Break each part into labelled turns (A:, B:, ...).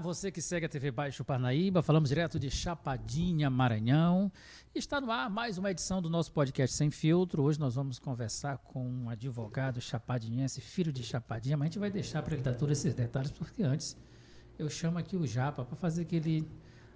A: você que segue a TV Baixo Parnaíba, falamos direto de Chapadinha, Maranhão. Está no ar mais uma edição do nosso podcast Sem Filtro. Hoje nós vamos conversar com um advogado chapadinhense, filho de Chapadinha, mas a gente vai deixar para ele dar todos esses detalhes, porque antes eu chamo aqui o Japa para fazer aquele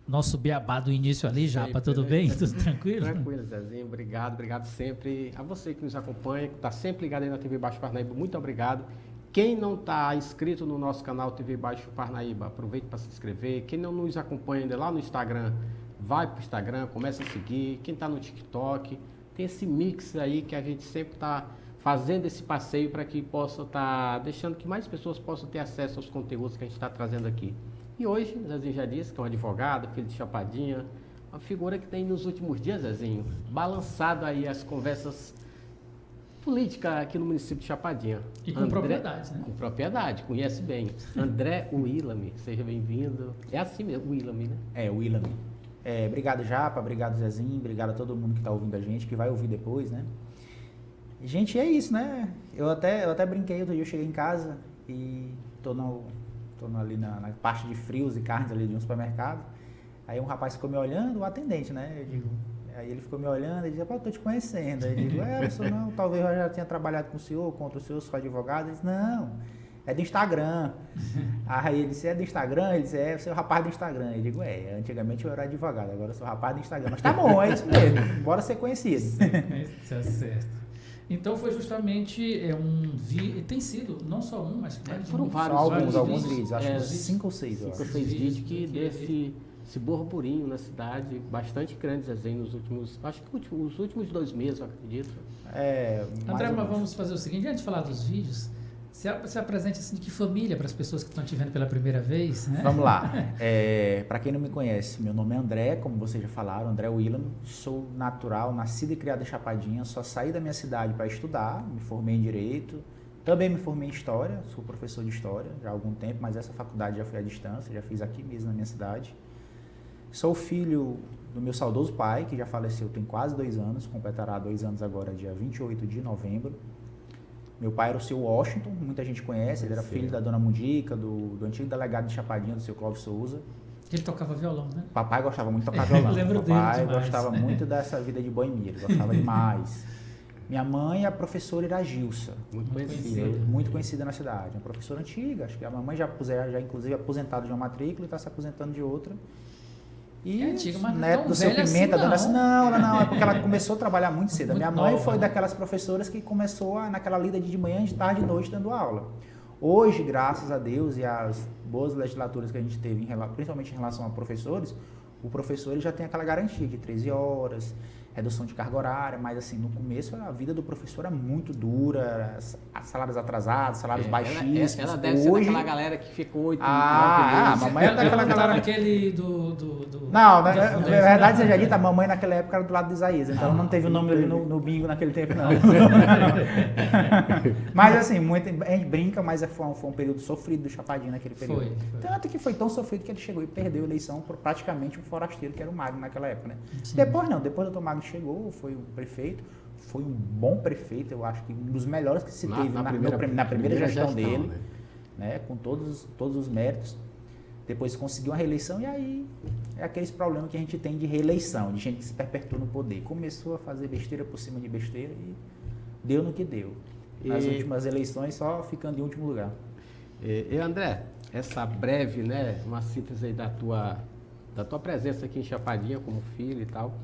A: nosso beabá do início ali. Japa, tudo bem? Tudo tranquilo?
B: Tranquilo, Zezinho. Obrigado sempre a você que nos acompanha, que está sempre ligado aí na TV Baixo Parnaíba. Muito obrigado. Quem não está inscrito no nosso canal TV Baixo Parnaíba, aproveite para se inscrever. Quem não nos acompanha ainda lá no Instagram, vai para o Instagram, começa a seguir. Quem está no TikTok, tem esse mix aí que a gente sempre está fazendo esse passeio para que possa estar deixando que mais pessoas possam ter acesso aos conteúdos que a gente está trazendo aqui. E hoje, Zezinho já disse que é um advogado, filho de Chapadinha, uma figura que tem nos últimos dias, Zezinho, balançado aí as conversas políticas aqui no município de Chapadinha.
A: E com propriedade, né?
B: Com propriedade, conhece bem. André Willamy, seja bem-vindo. É assim mesmo, Willamy, né?
C: É, Willamy. Obrigado, Japa, obrigado, Zezinho, obrigado a todo mundo que está ouvindo a gente, que vai ouvir depois, né? Gente, é isso, né? Eu até brinquei, outro dia eu cheguei em casa e tô ali na parte de frios e carnes ali de um supermercado. Aí um rapaz ficou me olhando, o atendente, né? Eu digo, aí ele ficou me olhando e disse, pô, eu tô te conhecendo. Aí eu digo, você não, talvez eu já tenha trabalhado com o senhor, contra o senhor, sou advogado. Ele disse, não, é do Instagram. Aí ele disse, é do Instagram? Ele disse, você é o rapaz do Instagram. Eu digo, antigamente eu era advogado, agora eu sou o rapaz do Instagram. Mas tá bom, é isso mesmo, bora ser conhecido.
A: Tá certo. Então foi justamente tem sido não só um, mas
B: foram vários
C: alguns vídeos, acho que 5 ou 6.
B: 5 ou 6 vídeos que desse esse burburinho na cidade, bastante grandes assim, nos últimos, acho que os últimos 2 meses, eu acredito.
A: André, mas vamos fazer o seguinte, antes de falar dos vídeos, se apresente assim de que família para as pessoas que estão te vendo pela primeira vez, né?
C: Vamos lá. Para quem não me conhece, meu nome é André, como vocês já falaram, André Willamy. Sou natural, nascido e criado em Chapadinha. Só saí da minha cidade para estudar, me formei em Direito. Também me formei em História, sou professor de História já há algum tempo, mas essa faculdade já foi à distância, já fiz aqui mesmo na minha cidade. Sou filho do meu saudoso pai, que já faleceu tem quase 2 anos, completará 2 anos agora, dia 28 de novembro. Meu pai era o seu Washington, muita gente conhece, ele era filho da dona Mundica, do antigo delegado de Chapadinha, do seu Clóvis Souza.
A: Ele tocava violão, né?
C: Papai gostava muito de tocar violão.
A: Lembro
C: Papai
A: dele demais.
C: gostava muito dessa vida de boemia, ele gostava demais. Minha mãe é a professora Iragilsa, muito conhecida na cidade, uma professora antiga, acho que a mamãe já inclusive aposentada de uma matrícula e está se aposentando de outra. E
A: antiga, mas
C: neto do seu Pimenta, dando assim, não, é porque ela começou a trabalhar muito cedo. A minha mãe foi daquelas professoras que começou naquela lida de manhã, de tarde e de noite dando aula. Hoje, graças a Deus e às boas legislaturas que a gente teve, principalmente em relação a professores, o professor ele já tem aquela garantia de 13 horas, redução de carga horária, mas assim, no começo a vida do professor era muito dura, salários atrasados, salários baixíssimos.
B: Ela deve ser daquela galera que ficou 8, 9
C: a mamãe era daquela galera...
A: Aquele do...
C: Não, na verdade, você já disse, a mamãe naquela época era do lado de Isaías, então não teve o nome ali no bingo naquele tempo, não. Mas assim, a gente brinca, mas foi um período sofrido do Chapadinho naquele período. Foi. Tanto que foi tão sofrido que ele chegou e perdeu a eleição por praticamente um forasteiro, que era o Magno naquela época, né? Sim. Depois do Dr. Magno chegou, foi o prefeito, foi um bom prefeito, eu acho que um dos melhores que se teve na primeira gestão dele, né? Com todos os méritos. Depois conseguiu uma reeleição e aí é aqueles problemas que a gente tem de reeleição, de gente que se perpetua no poder. Começou a fazer besteira por cima de besteira e deu no que deu. Nas últimas eleições só ficando em último lugar.
B: E André, essa breve, né, uma síntese aí da tua presença aqui em Chapadinha como filho e tal.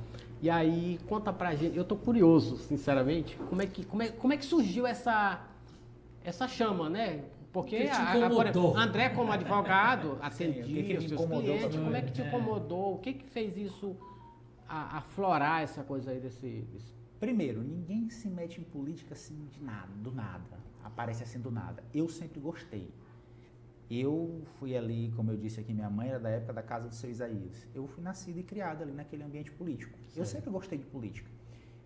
B: E aí, conta pra gente, eu tô curioso, sinceramente, como é que surgiu essa chama, né? Porque André, como advogado, atendia os seus clientes, como é que te incomodou? O que fez isso aflorar essa coisa aí desse...
C: Primeiro, ninguém se mete em política assim do nada, aparece assim do nada. Eu sempre gostei. Eu fui ali, como eu disse aqui, minha mãe era da época da casa do seu Isaías. Eu fui nascido e criado ali naquele ambiente político. Sim. Eu sempre gostei de política.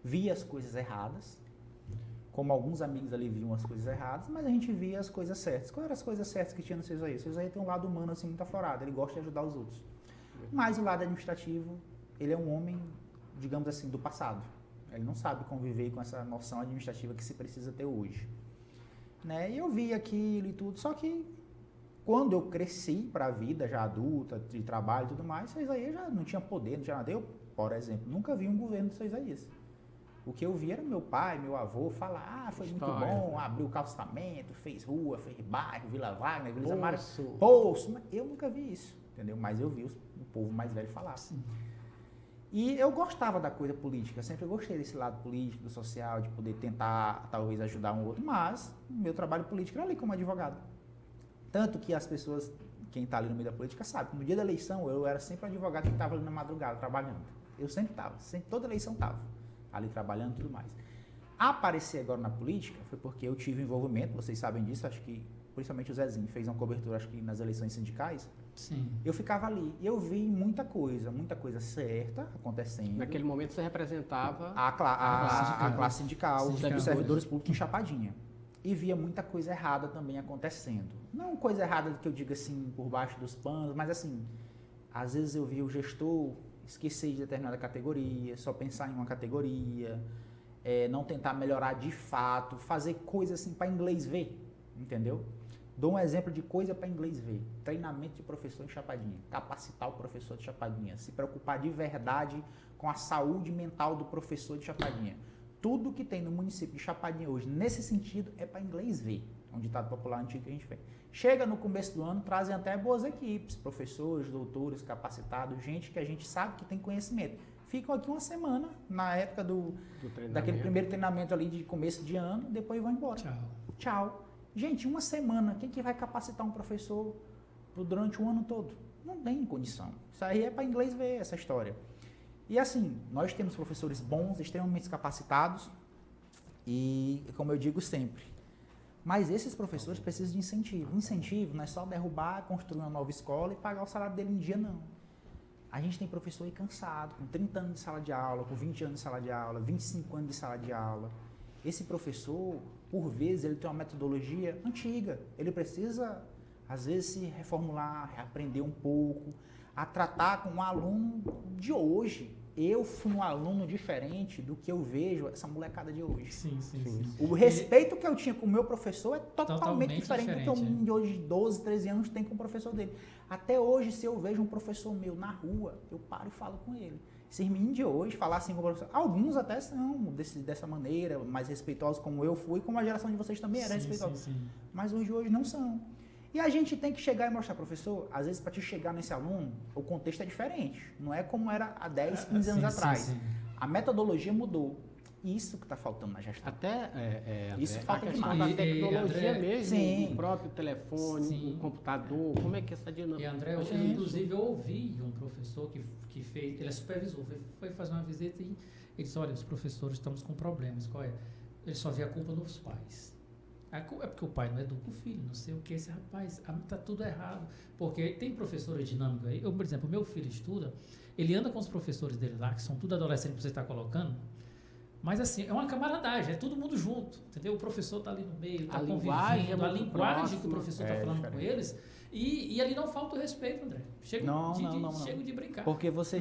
C: Vi as coisas erradas, como alguns amigos ali viam as coisas erradas, mas a gente via as coisas certas. Quais eram as coisas certas que tinha no seu Isaías? O seu Isaías tem um lado humano assim muito aflorado, ele gosta de ajudar os outros. Mas o lado administrativo, ele é um homem, digamos assim, do passado. Ele não sabe conviver com essa noção administrativa que se precisa ter hoje. Né? E eu vi aquilo e tudo, só que quando eu cresci para a vida já adulta, de trabalho e tudo mais, seu Isaías já não tinha poder, não tinha nada. Eu, por exemplo, nunca vi um governo do seu Isaías. O que eu vi era meu pai, meu avô falar, foi muito bom, abriu calçamento, fez rua, fez bairro, Vila Wagner, Vila Zamara, Poço. Eu nunca vi isso, entendeu? Mas eu vi o povo mais velho falar. Sim. E eu gostava da coisa política, sempre gostei desse lado político, do social, de poder tentar, talvez, ajudar um outro, mas meu trabalho político era ali como advogado. Tanto que as pessoas, quem está ali no meio da política sabe, no dia da eleição eu era sempre um advogado que estava ali na madrugada trabalhando. Eu sempre estava, toda eleição estava ali trabalhando e tudo mais. Aparecer agora na política foi porque eu tive envolvimento, vocês sabem disso, acho que principalmente o Zezinho fez uma cobertura, acho que nas eleições sindicais.
A: Sim.
C: Eu ficava ali e eu vi muita coisa certa acontecendo.
B: Naquele momento você representava
C: a classe sindical, dos servidores públicos em Chapadinha. E via muita coisa errada também acontecendo. Não coisa errada que eu diga assim, por baixo dos panos, mas assim, às vezes eu via o gestor esquecer de determinada categoria, só pensar em uma categoria, não tentar melhorar de fato, fazer coisa assim para inglês ver, entendeu? Dou um exemplo de coisa para inglês ver. Treinamento de professor em Chapadinha, capacitar o professor de Chapadinha, se preocupar de verdade com a saúde mental do professor de Chapadinha. Tudo que tem no município de Chapadinha hoje, nesse sentido, é para inglês ver, é um ditado popular antigo que a gente vê. Chega no começo do ano, trazem até boas equipes, professores, doutores, capacitados, gente que a gente sabe que tem conhecimento. Ficam aqui uma semana, na época daquele primeiro treinamento ali de começo de ano, depois vão embora. Tchau. Gente, uma semana, quem que vai capacitar um professor durante o ano todo? Não tem condição. Isso aí é para inglês ver essa história. E assim, nós temos professores bons, extremamente capacitados e, como eu digo sempre, mas esses professores precisam de incentivo. Incentivo não é só derrubar, construir uma nova escola e pagar o salário dele em dia, não. A gente tem professor aí cansado, com 30 anos de sala de aula, com 20 anos de sala de aula, 25 anos de sala de aula. Esse professor, por vezes, ele tem uma metodologia antiga. Ele precisa, às vezes, se reformular, reaprender um pouco, a tratar com um aluno de hoje. Eu fui um aluno diferente do que eu vejo essa molecada de hoje.
A: Sim.
C: O respeito que eu tinha com o meu professor é totalmente diferente do que o menino de hoje, de 12, 13 anos, tem com o professor dele. Até hoje, se eu vejo um professor meu na rua, eu paro e falo com ele. Esses meninos de hoje falar assim com o professor, alguns até são dessa maneira, mais respeitosos como eu fui, como a geração de vocês também era respeitosa. Sim. Mas os de hoje não são. E a gente tem que chegar e mostrar, professor, às vezes para te chegar nesse aluno, o contexto é diferente. Não é como era há 10, 15 anos atrás. Sim. A metodologia mudou. Isso que está faltando na gestão.
B: Até
C: isso falta
B: a questão
C: demais.
B: da tecnologia
A: André,
B: mesmo, o próprio telefone, o computador, como é que é essa dinâmica?
A: E André, inclusive eu ouvi um professor que fez, ele é supervisor, foi fazer uma visita e ele disse, olha, os professores estamos com problemas, qual é? Ele só vê a culpa nos pais. É porque o pai não educa o filho, não sei o que, esse rapaz, tá tudo errado. Porque tem professor dinâmico aí. Por exemplo, meu filho estuda, ele anda com os professores dele lá, que são tudo adolescentes que você está colocando, mas assim, é uma camaradagem, é todo mundo junto, entendeu? O professor está ali no meio, está convivendo, a linguagem que o professor está falando diferente com eles, e ali não falta o respeito, André. Chega de brincar.
C: Porque você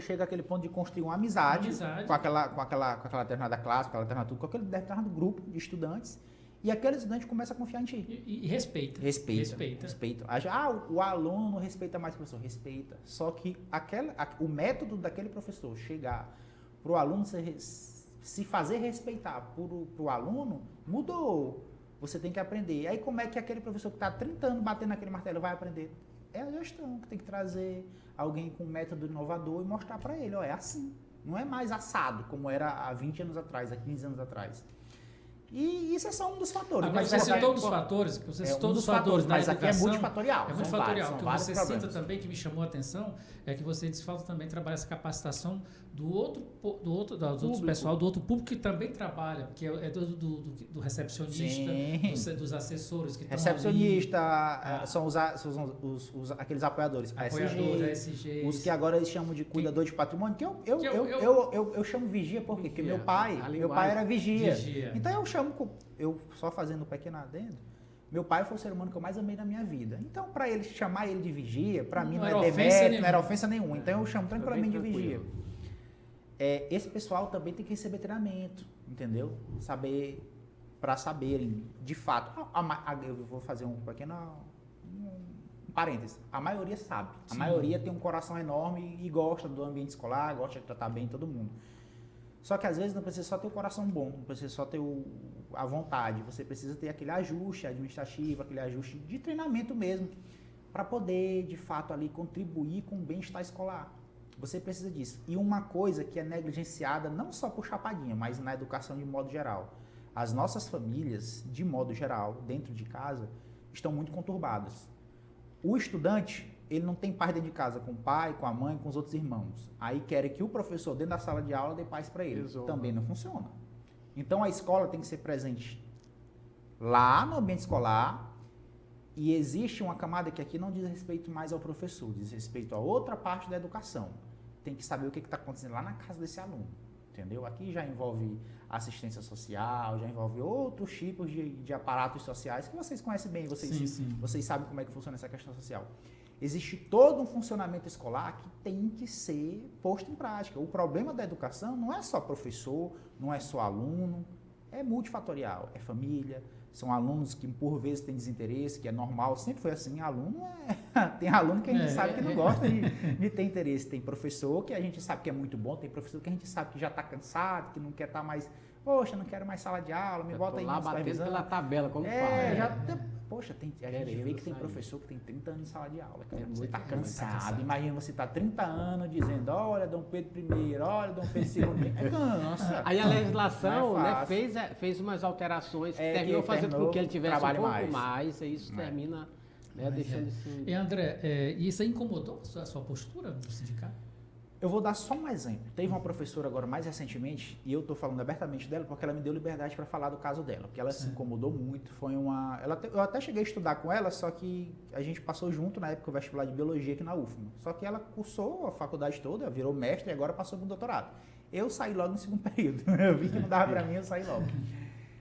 C: chega àquele ponto de construir uma amizade. Com aquela determinada classe, com aquele determinado grupo de estudantes. E aquele estudante começa a confiar em ti.
A: E respeita.
C: Respeita. O aluno respeita mais o professor. Respeita. Só que o método daquele professor chegar para o aluno se fazer respeitar para o aluno, mudou. Você tem que aprender. Aí como é que aquele professor que está 30 anos batendo naquele martelo vai aprender? É a gestão que tem que trazer alguém com um método inovador e mostrar para ele. É assim. Não é mais assado, como era há 20 anos atrás, há 15 anos atrás. E isso é só um dos fatores.
A: Agora, você citou dos fatores,
C: mas aqui é multifatorial.
A: É multifatorial. O que você cita também, que me chamou a atenção, é que você falta também trabalhar essa capacitação do outro pessoal, do outro público que também trabalha, que é do recepcionista, dos assessores que
C: recepcionista, são aqueles apoiadores.
A: ASG.
C: Os que agora eles chamam de cuidador de patrimônio, que eu chamo vigia, por quê? Porque meu pai era vigia. Então eu só fazendo um pequeno adendo, meu pai foi o ser humano que eu mais amei na minha vida. Então, para ele chamar ele de vigia, para mim não é demérito, não era ofensa nenhuma. Então, eu chamo tranquilamente de vigia. Esse pessoal também tem que receber treinamento, entendeu? Para saberem, de fato. Eu vou fazer um pequeno um parênteses, a maioria sabe. A maioria tem um coração enorme e gosta do ambiente escolar, gosta de tratar bem todo mundo. Só que às vezes não precisa só ter o coração bom, não precisa só ter a vontade, você precisa ter aquele ajuste administrativo, aquele ajuste de treinamento mesmo, para poder, de fato, ali contribuir com o bem-estar escolar. Você precisa disso. E uma coisa que é negligenciada não só por Chapadinha, mas na educação de modo geral. As nossas famílias, de modo geral, dentro de casa, estão muito conturbadas. O estudante, ele não tem paz dentro de casa com o pai, com a mãe, com os outros irmãos. Aí querem que o professor, dentro da sala de aula, dê paz para ele. Também não funciona. Então a escola tem que ser presente lá no ambiente escolar, e existe uma camada que aqui não diz respeito mais ao professor, diz respeito a outra parte da educação. Tem que saber o que está acontecendo lá na casa desse aluno, entendeu? Aqui já envolve assistência social, já envolve outros tipos de aparatos sociais que vocês conhecem bem, vocês sabem como é que funciona essa questão social. Existe todo um funcionamento escolar que tem que ser posto em prática. O problema da educação não é só professor, não é só aluno, é multifatorial, é família. São alunos que por vezes têm desinteresse, que é normal, sempre foi assim, tem aluno que a gente sabe que não gosta de ter interesse, tem professor que a gente sabe que é muito bom, tem professor que a gente sabe que já está cansado, que não quer estar mais, poxa, não quero mais sala de aula, me bota aí
B: lá batendo pela tabela, como fala.
C: Poxa, a gente vê que tem professor que tem 30 anos de sala de aula, cara, você está cansado, imagina você está 30 anos dizendo, olha Dom Pedro I, olha Dom Pedro II, cansa.
B: Aí a legislação fez umas alterações que terminou fazendo com que ele tivesse um pouco mais, e isso termina deixando isso...
A: E André, isso aí incomodou a sua postura no sindicato?
C: Eu vou dar só um exemplo. Teve uma professora agora mais recentemente, e eu estou falando abertamente dela porque ela me deu liberdade para falar do caso dela, porque ela se incomodou muito, eu até cheguei a estudar com ela, só que a gente passou junto na época o vestibular de biologia aqui na UFMA, só que ela cursou a faculdade toda, virou mestre e agora passou para o doutorado. Eu saí logo no segundo período, eu vi que não dava para mim, eu saí logo.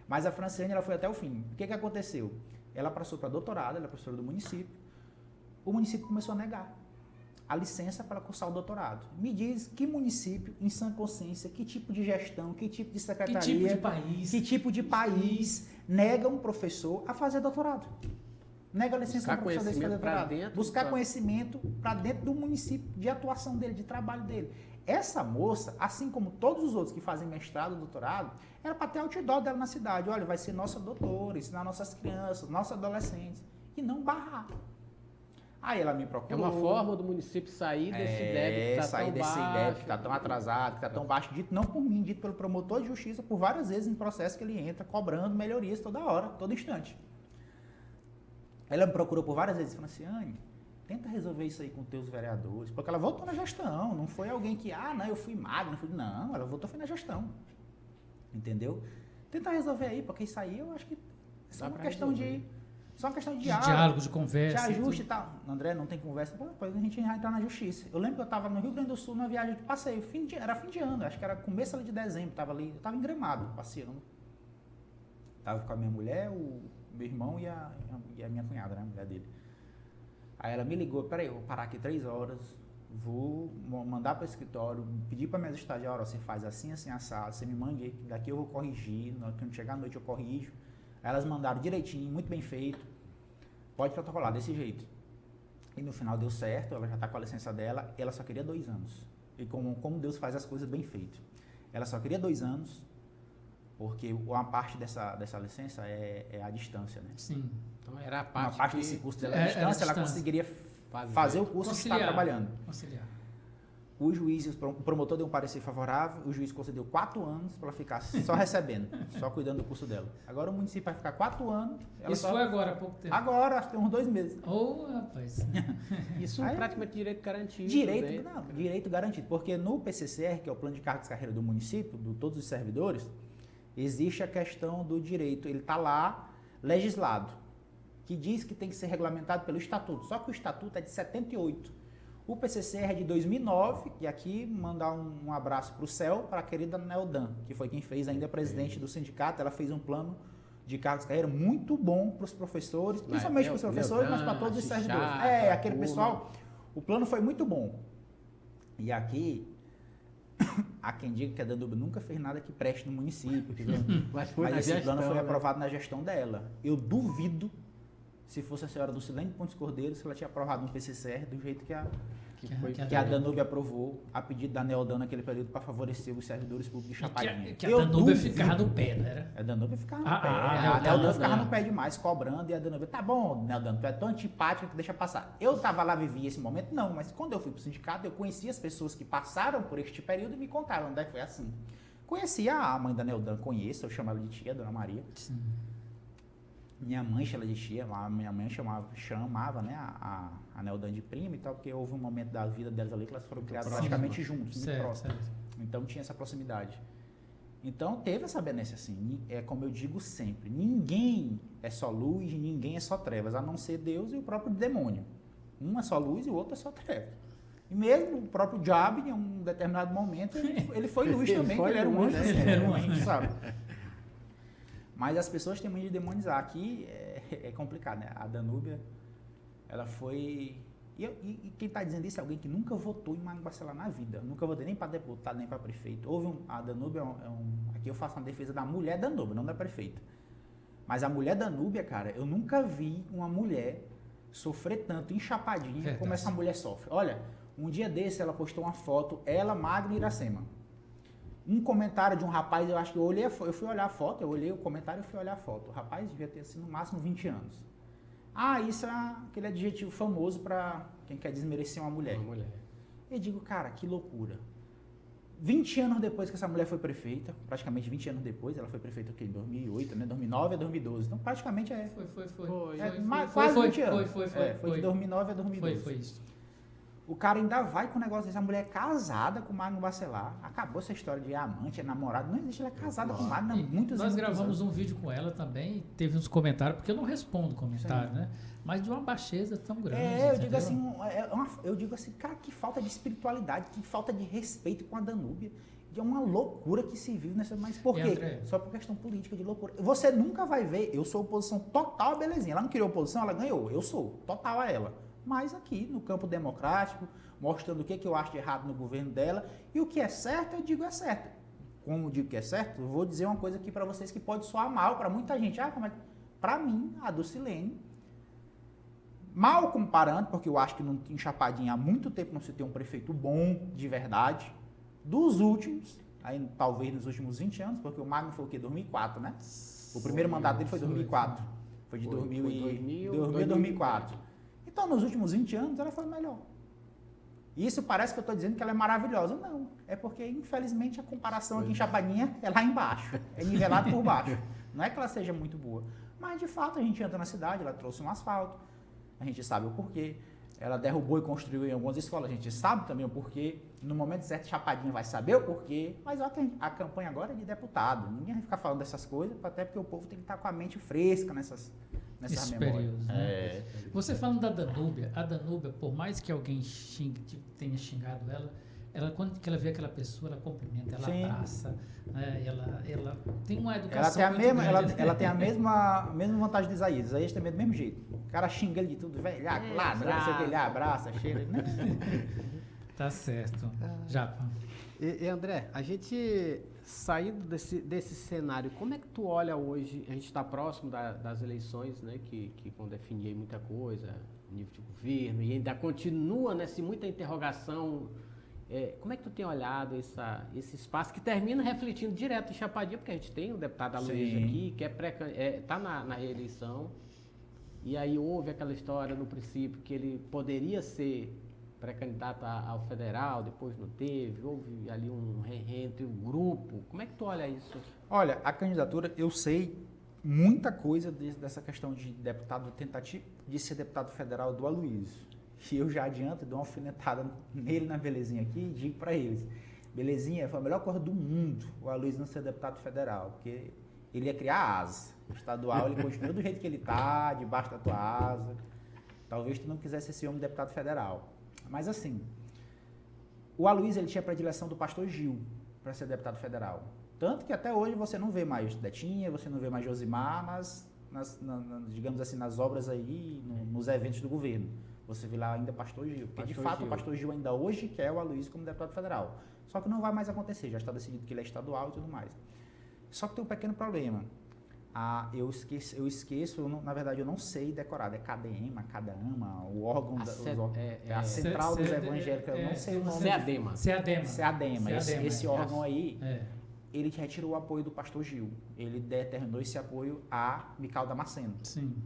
C: Mas a Franciane, ela foi até o fim. O que aconteceu? Ela passou para doutorado, ela é professora do município, o município começou a negar a licença para cursar o doutorado. Me diz que município, em sã consciência, que tipo de gestão, que tipo de secretaria, que tipo de país nega um professor a fazer doutorado. Nega a licença para um professor desse fazer doutorado. Buscar conhecimento para dentro do município, de atuação dele, de trabalho dele. Essa moça, assim como todos os outros que fazem mestrado, doutorado, era para ter outdoor dela na cidade. Olha, vai ser nossa doutora, ensinar nossas crianças, nossos adolescentes. E não barrar. Aí ela me procurou.
B: É uma forma do município sair desse IDEB que está tão baixo.
C: IDEB que está tão atrasado, que está tão baixo, dito não por mim, dito pelo promotor de justiça, por várias vezes em processo que ele entra, cobrando melhorias toda hora, todo instante. Ela me procurou por várias vezes, Franciane, tenta resolver isso aí com teus vereadores, porque ela voltou na gestão, não foi alguém que, não, eu fui magro, não, ela voltou, foi na gestão, entendeu? Tenta resolver aí, porque isso aí eu acho que é uma questão de... Só uma questão de
A: diálogo, de conversa.
C: De ajuste e tal. André, não tem conversa, depois a gente vai entrar na justiça. Eu lembro que eu estava no Rio Grande do Sul, numa viagem de passeio, era fim de ano, acho que era começo ali de dezembro, eu estava em Gramado, passeando. Estava com a minha mulher, o meu irmão e a minha cunhada, né, a mulher dele. Aí ela me ligou, peraí, eu vou parar aqui 3 horas, vou mandar para o escritório, pedir para minhas estagiárias, você faz assim, assim, assado, você me mande, daqui eu vou corrigir, quando chegar à noite eu corrijo. Aí elas mandaram direitinho, muito bem feito, pode protocolar desse jeito. E no final deu certo, ela já está com a licença dela, ela só queria 2 anos. E como Deus faz as coisas bem feitas. Ela só queria 2 anos, porque uma parte dessa licença é a distância, né?
A: Sim.
B: Então era
C: uma parte desse curso dela é a distância, ela conseguiria fazer o curso que está trabalhando.
A: Conciliar.
C: O juiz, o promotor deu um parecer favorável, o juiz concedeu 4 anos para ela ficar só recebendo, só cuidando do curso dela. Agora o município vai ficar 4 anos.
A: Isso foi agora, há pouco tempo?
C: Agora, acho que tem uns 2 meses.
A: Rapaz.
B: Isso é praticamente direito garantido.
C: Direito garantido, porque no PCCR, que é o Plano de Cargos e Carreira do município, de todos os servidores, existe a questão do direito, ele está lá legislado, que diz que tem que ser regulamentado pelo Estatuto, só que o Estatuto é de 78. O PCCR é de 2009, e aqui mandar um abraço para o céu, para a querida Neldan, que foi quem fez, ainda presidente do sindicato. Ela fez um plano de cargos de carreira muito bom para os professores, principalmente para os professores, mas para todos os servidores. Aquele pessoal, o plano foi muito bom. E aqui, há quem diga que a Danduba nunca fez nada que preste no município, mas esse plano foi aprovado na gestão dela. Eu duvido se fosse a senhora Dulcilene Pontes Cordeiro, se ela tinha aprovado um PCCR do jeito que a
A: Danúbia
C: Danúbia aprovou, a pedido da Neodan naquele período para favorecer os servidores públicos de Chapadinha.
A: Que a Danúbia ficava no pé, não era?
C: A Danúbia ficava no pé.
A: A
C: Neodan ficava no pé demais, cobrando, e a Danúbia, tá bom, Neodan, tu é tão antipática que deixa passar. Eu tava lá, vivi esse momento? Não, mas quando eu fui pro sindicato, eu conheci as pessoas que passaram por este período e me contaram onde é que foi assim. Conhecia a mãe da Neodan, conheço, eu chamo ela de tia, Dona Maria.
A: Sim.
C: Minha mãe chama ela de tia, a minha mãe chamava né, a Neodan de prima e tal, porque houve um momento da vida delas ali que elas foram criadas praticamente juntos, muito próximas. Então tinha essa proximidade. Então teve essa benesse assim, é como eu digo sempre, ninguém é só luz, ninguém é só trevas, a não ser Deus e o próprio demônio. Um é só luz e o outro é só trevas. E mesmo o próprio diabo, em um determinado momento, ele foi luz também, porque ele era um anjo, a gente sabe. Mas as pessoas têm mania de demonizar. Aqui é complicado, né? A Danúbia, ela foi... E quem está dizendo isso é alguém que nunca votou em Magno Bacelar na vida. Nunca votei nem para deputado, nem para prefeito. A Danúbia aqui eu faço uma defesa da mulher Danúbia, não da prefeita. Mas a mulher Danúbia, cara, eu nunca vi uma mulher sofrer tanto em Chapadinha como essa mulher sofre. Olha, um dia desse ela postou uma foto, ela, Magno e Iracema. Um comentário de um rapaz, eu acho que eu fui olhar a foto, eu olhei o comentário e fui olhar a foto. O rapaz devia ter assim, no máximo 20 anos. Isso é aquele adjetivo famoso para quem quer desmerecer uma mulher. Eu digo, cara, que loucura. 20 anos depois que essa mulher foi prefeita, praticamente 20 anos depois, ela foi prefeita aqui em 2008, né? 2009 a 2012. Então, praticamente quase 20 anos. Foi de 2009 a 2012.
A: Foi isso.
C: O cara ainda vai com o negócio desse. A mulher é casada com o Magno Bacelar. Acabou essa história de amante, namorado. Não existe, ela é casada com o Magno há muitos anos.
A: Nós gravamos um vídeo com ela também. Teve uns comentários, porque eu não respondo comentário, né? Mas de uma baixeza tão grande.
C: Eu digo assim, cara, que falta de espiritualidade, que falta de respeito com a Danúbia. É uma loucura que se vive nessa. Mas por quê?
A: André?
C: Só por questão política de loucura. Você nunca vai ver. Eu sou oposição total a Belezinha. Ela não criou oposição, ela ganhou. Eu sou total a ela. Mas aqui, no campo democrático, mostrando o que eu acho de errado no governo dela. E o que é certo, eu digo é certo. Como eu digo que é certo, eu vou dizer uma coisa aqui para vocês que pode soar mal para muita gente. Para mim, a Dulcilene, mal comparando, porque eu acho que em Chapadinha há muito tempo não se tem um prefeito bom, de verdade, dos últimos, aí, talvez nos últimos 20 anos, porque o Magno foi o quê? 2004, né? O primeiro mandato dele foi 2004. Foi de 2000 a 2004. Então, nos últimos 20 anos, ela foi melhor. Isso parece que eu estou dizendo que ela é maravilhosa. Não, é porque, infelizmente, a comparação aqui em Chapadinha é lá embaixo. É nivelado por baixo. Não é que ela seja muito boa. Mas, de fato, a gente entra na cidade, ela trouxe um asfalto. A gente sabe o porquê. Ela derrubou e construiu em algumas escolas. A gente sabe também o porquê. No momento certo, Chapadinha vai saber o porquê. Mas a campanha agora é de deputado. Ninguém vai ficar falando dessas coisas, até porque o povo tem que estar com a mente fresca nessas memórias.
A: Né? Você falando da Danúbia, a Danúbia, por mais que alguém tenha xingado ela, quando que ela vê aquela pessoa, ela cumprimenta, ela abraça, né? Ela tem uma educação
C: ela tem a mesma vantagem de Isaías. Isaías também é do mesmo jeito. O cara xinga ele de tudo, velho, ladrão, não sei o que, ele abraça, cheira, né?
A: Tá certo. Japa.
B: E André, a gente saindo desse cenário, como é que tu olha hoje? A gente está próximo das eleições, né, que vão definir muita coisa, nível de governo, e ainda continua nessa muita interrogação. Como é que tu tem olhado esse espaço que termina refletindo direto em Chapadinha, porque a gente tem o deputado Aloysio aqui, que está na reeleição, e aí houve aquela história no princípio que ele poderia ser pré-candidato ao federal, depois não teve, houve ali um entre o grupo. Como é que tu olha isso?
C: Olha, a candidatura, eu sei muita coisa dessa questão de deputado, tentativa de ser deputado federal do Aloysio. E eu já adianto, dou uma alfinetada nele na Belezinha aqui e digo para eles, Belezinha, foi a melhor coisa do mundo o Aloysio não ser deputado federal, porque ele ia criar asa. O estadual, ele continua do jeito que ele está, debaixo da tua asa. Talvez tu não quisesse esse homem deputado federal. Mas assim, o Aloysio, ele tinha a predileção do pastor Gil para ser deputado federal. Tanto que até hoje você não vê mais Detinha, você não vê mais Josimar, digamos assim, nas obras aí, nos eventos do governo. Você vê lá ainda pastor Gil. Porque de fato o pastor Gil ainda hoje quer o Aloysio como deputado federal. Só que não vai mais acontecer, já está decidido que ele é estadual e tudo mais. Só que tem um pequeno problema. Eu esqueço, na verdade eu não sei decorar, é Cadema, Cadaama, o órgão, a central dos evangélicos, eu não sei o nome. Seadema. Esse órgão aí, ele retirou o apoio do pastor Gil, ele determinou esse apoio a Mical Damasceno.
A: Sim.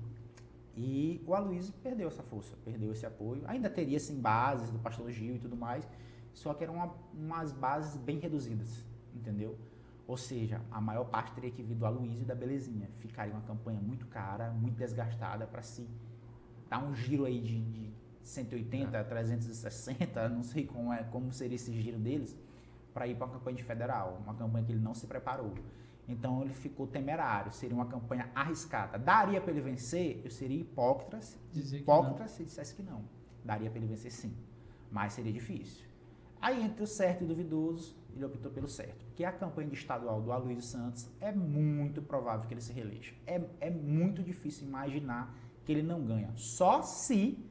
C: E o Aloysio perdeu essa força, perdeu esse apoio, ainda teria sim bases do pastor Gil e tudo mais, só que eram umas bases bem reduzidas, entendeu? Ou seja, a maior parte teria que vir do Aloysio e da Belezinha. Ficaria uma campanha muito cara, muito desgastada para se dar um giro aí de 180, 360, não sei como seria esse giro deles, para ir para uma campanha de federal, uma campanha que ele não se preparou. Então ele ficou temerário, seria uma campanha arriscada. Daria para ele vencer? Eu seria hipócrita se dissesse que não. Daria para ele vencer sim, mas seria difícil. Aí entre o certo e o duvidoso, ele optou pelo certo. Porque a campanha de estadual do Aloysio Santos é muito provável que ele se reeleja. É muito difícil imaginar que ele não ganha. Só se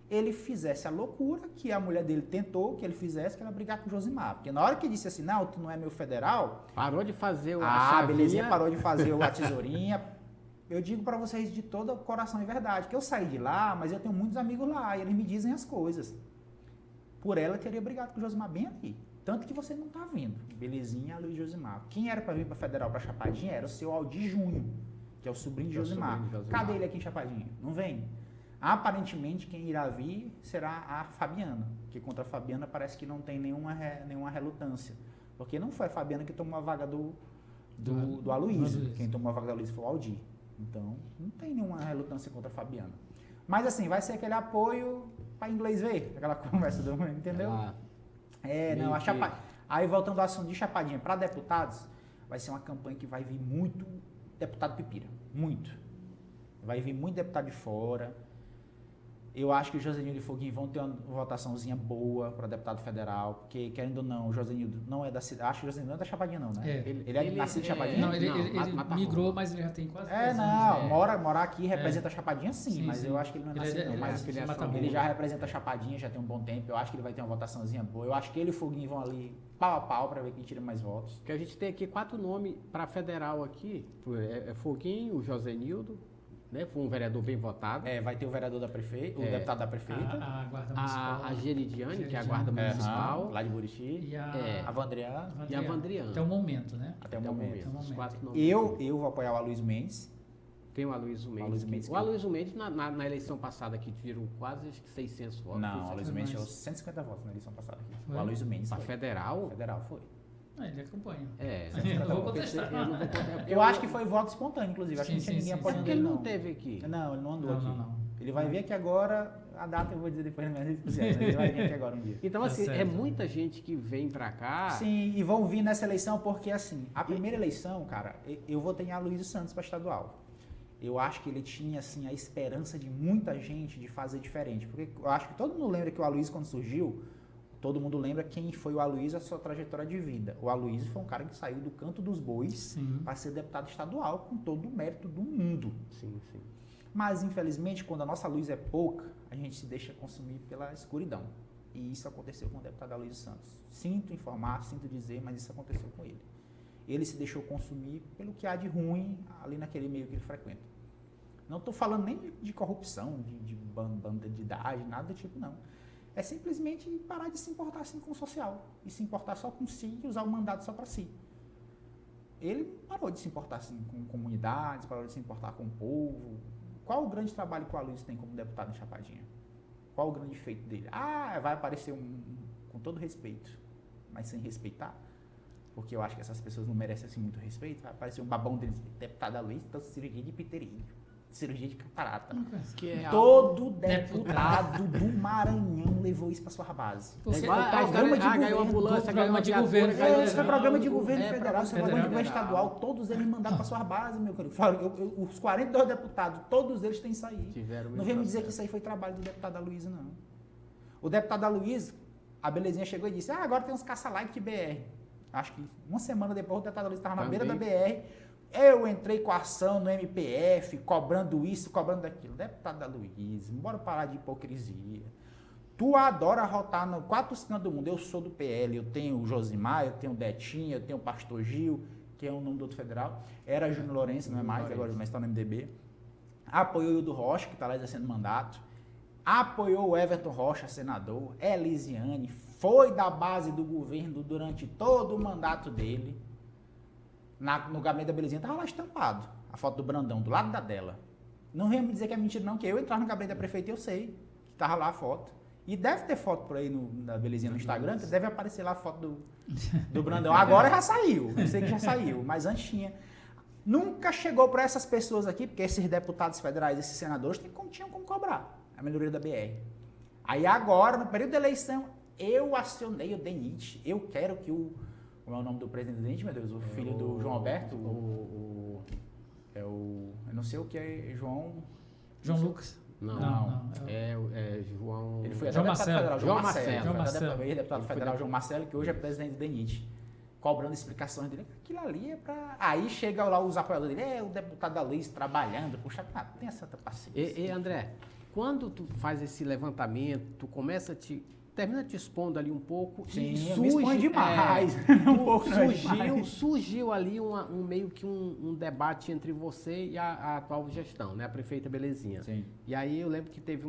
C: ele fizesse a loucura que a mulher dele tentou que ele fizesse, que era brigar com o Josimar. Porque na hora que disse assim, não, tu não é meu federal...
B: Parou de fazer
C: belezinha, parou de fazer a tesourinha. Eu digo pra vocês de todo o coração e verdade, que eu saí de lá, mas eu tenho muitos amigos lá, e eles me dizem as coisas. Por ela, eu teria brigado com o Josimar bem aqui. Tanto que você não tá vendo. Belezinha, Luiz Josimar. Quem era pra vir pra federal, pra Chapadinha, era o seu Aldir Júnior, que é o sobrinho de Josimar. Cadê ele aqui em Chapadinha? Não vem. Aparentemente, quem irá vir será a Fabiana, que contra a Fabiana parece que não tem nenhuma relutância. Porque não foi a Fabiana que tomou a vaga do Aloysio. Quem tomou a vaga do Aloysio foi o Aldir. Então, não tem nenhuma relutância contra a Fabiana. Mas assim, vai ser aquele apoio para inglês ver, aquela conversa do mundo, entendeu? Aí voltando ao assunto de Chapadinha, para deputados, vai ser uma campanha que vai vir muito deputado pipira, muito. Vai vir muito deputado de fora. Eu acho que o Josenildo e Foguinho vão ter uma votaçãozinha boa para deputado federal, porque, querendo ou não, o Josenildo não é da cidade. Acho que o Josenildo não é da Chapadinha, não, né? Ele é nascido de Chapadinha?
A: Não, ele migrou, mas ele já tem quase 10
C: anos. Morar aqui representa a Chapadinha, sim, mas eu acho que ele não é nascido, não. Mas ele já representa a Chapadinha, já tem um bom tempo. Eu acho que ele vai ter uma votaçãozinha boa. Eu acho que ele e o Foguinho vão ali pau a pau para ver quem tira mais votos.
B: Porque a gente tem aqui 4 nomes para federal aqui. Foguinho, o Josenildo. Né? Foi um vereador bem votado.
C: Vai ter o vereador da prefeita, o deputado da prefeita.
A: A guarda municipal.
B: A Geridiane, que é a guarda municipal.
C: Lá de Buriti.
A: E a
C: Vandriana.
B: E a Vandriana.
A: Até o momento, né?
C: Até o momento.
B: Os 4 nomes.
C: Eu vou apoiar o Aloysio Mendes.
B: Tem o Aloysio Mendes. O Aloysio Mendes, na eleição passada, que tirou quase 600 votos.
C: Não, o Aloysio Mendes tirou 150 votos na eleição passada.
A: Foi?
C: O Aloysio Mendes.
B: Para federal?
C: Federal foi.
A: Ele acompanha.
B: Eu
A: não vou contestar.
C: Eu acho que foi voto espontâneo, inclusive. Acho que não tinha ninguém apoiando
B: ele. Porque ele não teve aqui.
C: Não, ele não andou aqui.
A: Não.
C: Ele vai vir aqui agora, a data eu vou dizer depois nas minhas redes sociais, mas ele vai vir aqui agora um dia.
B: Então, assim, é muita gente que vem pra cá.
C: Sim, e vão vir nessa eleição porque, assim, a primeira eleição, cara, eu votei em Aloysio Santos para estadual. Eu acho que ele tinha, assim, a esperança de muita gente de fazer diferente. Porque eu acho que todo mundo lembra que o Aloysio, quando surgiu, todo mundo lembra quem foi o Aloysio, a sua trajetória de vida. O Aloysio foi um cara que saiu do canto dos bois para ser deputado estadual com todo o mérito do mundo.
B: Sim.
C: Mas, infelizmente, quando a nossa luz é pouca, a gente se deixa consumir pela escuridão. E isso aconteceu com o deputado Aloysio Santos. Sinto informar, sinto dizer, mas isso aconteceu com ele. Ele se deixou consumir pelo que há de ruim ali naquele meio que ele frequenta. Não estou falando nem de corrupção, de bandidagem, nada do tipo, não. É simplesmente parar de se importar assim com o social. E se importar só com si e usar o mandato só para si. Ele parou de se importar assim com comunidades, parou de se importar com o povo. Qual o grande trabalho que o Aloysio tem como deputado em Chapadinha? Qual o grande feito dele? Vai aparecer com todo respeito, mas sem respeitar. Porque eu acho que essas pessoas não merecem assim muito respeito. Vai aparecer um babão deles, deputado Aloysio, então cirurgia de piteria. Cirurgia de catarata. Todo deputado do Maranhão levou isso para sua base.
B: Ganhou ambulância, ganhou de governo.
C: Isso foi programa de governo federal, isso foi programa de governo estadual. Todos eles mandaram para sua base, meu querido. Os 42 deputados, todos eles têm isso aí. Não vem me dizer que isso aí foi trabalho do deputado Aloysio, não. O deputado Aloysio, a belezinha chegou e disse, agora tem uns caça-like de BR. Acho que uma semana depois o deputado Aloysio estava na beira da BR. Eu entrei com a ação no MPF, cobrando isso, cobrando aquilo. Deputado Aloysio, bora parar de hipocrisia. Tu adora rotar no 4 cantos do mundo. Eu sou do PL, eu tenho o Josimar, eu tenho o Detinho, eu tenho o Pastor Gil. que é o nome do outro federal. Era Júnior Lourenço, não é mais, agora mas está no MDB. Apoiou o Hildo Rocha, que está lá exercendo mandato. Apoiou o Everton Rocha, senador. Elisiane, foi da base do governo durante todo o mandato dele. No gabinete da Belezinha estava lá estampado, a foto do Brandão, do lado da dela. Não venha me dizer que é mentira não, que eu entrar no gabinete da prefeita eu sei que estava lá a foto. E deve ter foto por aí na Belezinha no Instagram, que deve aparecer lá a foto do Brandão. Agora já saiu, eu sei que já saiu, mas antes tinha. Nunca chegou para essas pessoas aqui, porque esses deputados federais, esses senadores, tinham como cobrar a melhoria da BR. Aí agora, no período da eleição, eu acionei o DENIT. Eu quero que como é o nome do presidente do DENIT, meu Deus? O filho do João Alberto? Eu não sei o que é João
A: Lucas.
B: Não. É João...
C: Ele foi até
A: João
C: deputado
A: Marcelo.
C: federal. João Marcelo.
A: Deputado
C: federal João Marcelo, que hoje é presidente do DENIT. Cobrando explicações dele. Aquilo ali é pra... Aí chega lá os apoiadores dele, o deputado da Luiz trabalhando. Puxa, tem essa paciência.
B: E André, quando tu faz esse levantamento, tu termina te expondo ali um pouco.
C: Sim,
B: e
C: eu me exponho demais.
B: Surgiu ali meio que um debate entre você e a atual gestão, né? A prefeita Belezinha.
C: Sim.
B: E aí eu lembro que teve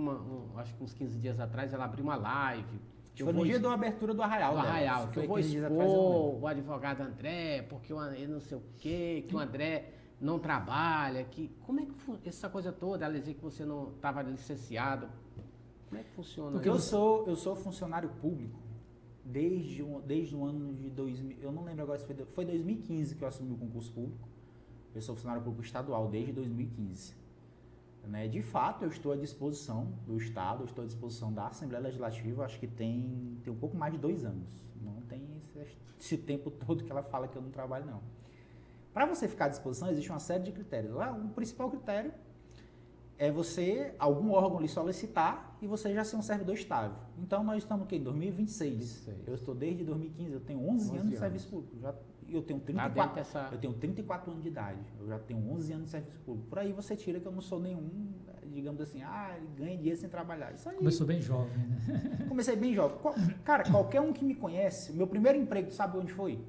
B: acho que uns 15 dias atrás, ela abriu uma live.
C: Foi no dia da abertura do Arraial.
B: Do Arraial, que eu vou expor o advogado André, porque ele não sei o quê, que o André não trabalha, como é que essa coisa toda, ela dizia que você não estava licenciado. Como é que funciona?
C: Porque eu sou funcionário público desde o ano de 2000, eu não lembro agora se foi 2015 que eu assumi o concurso público. Eu sou funcionário público estadual desde 2015. Né? De fato, eu estou à disposição do Estado, eu estou à disposição da Assembleia Legislativa, acho que tem um pouco mais de 2 anos. Não tem esse tempo todo que ela fala que eu não trabalho, não. Para você ficar à disposição, existe uma série de critérios. O principal critério é algum órgão lhe solicitar e você já ser um servidor estável. Então, nós estamos aqui em 2026. Eu estou desde 2015, eu tenho 11 anos de serviço público. Eu tenho 34 anos de idade. Eu já tenho 11 anos de serviço público. Por aí você tira que eu não sou nenhum, digamos assim, ele ganha dinheiro sem trabalhar. Isso aí.
A: Começou bem jovem, né?
C: Comecei bem jovem. Cara, qualquer um que me conhece, meu primeiro emprego, sabe onde foi?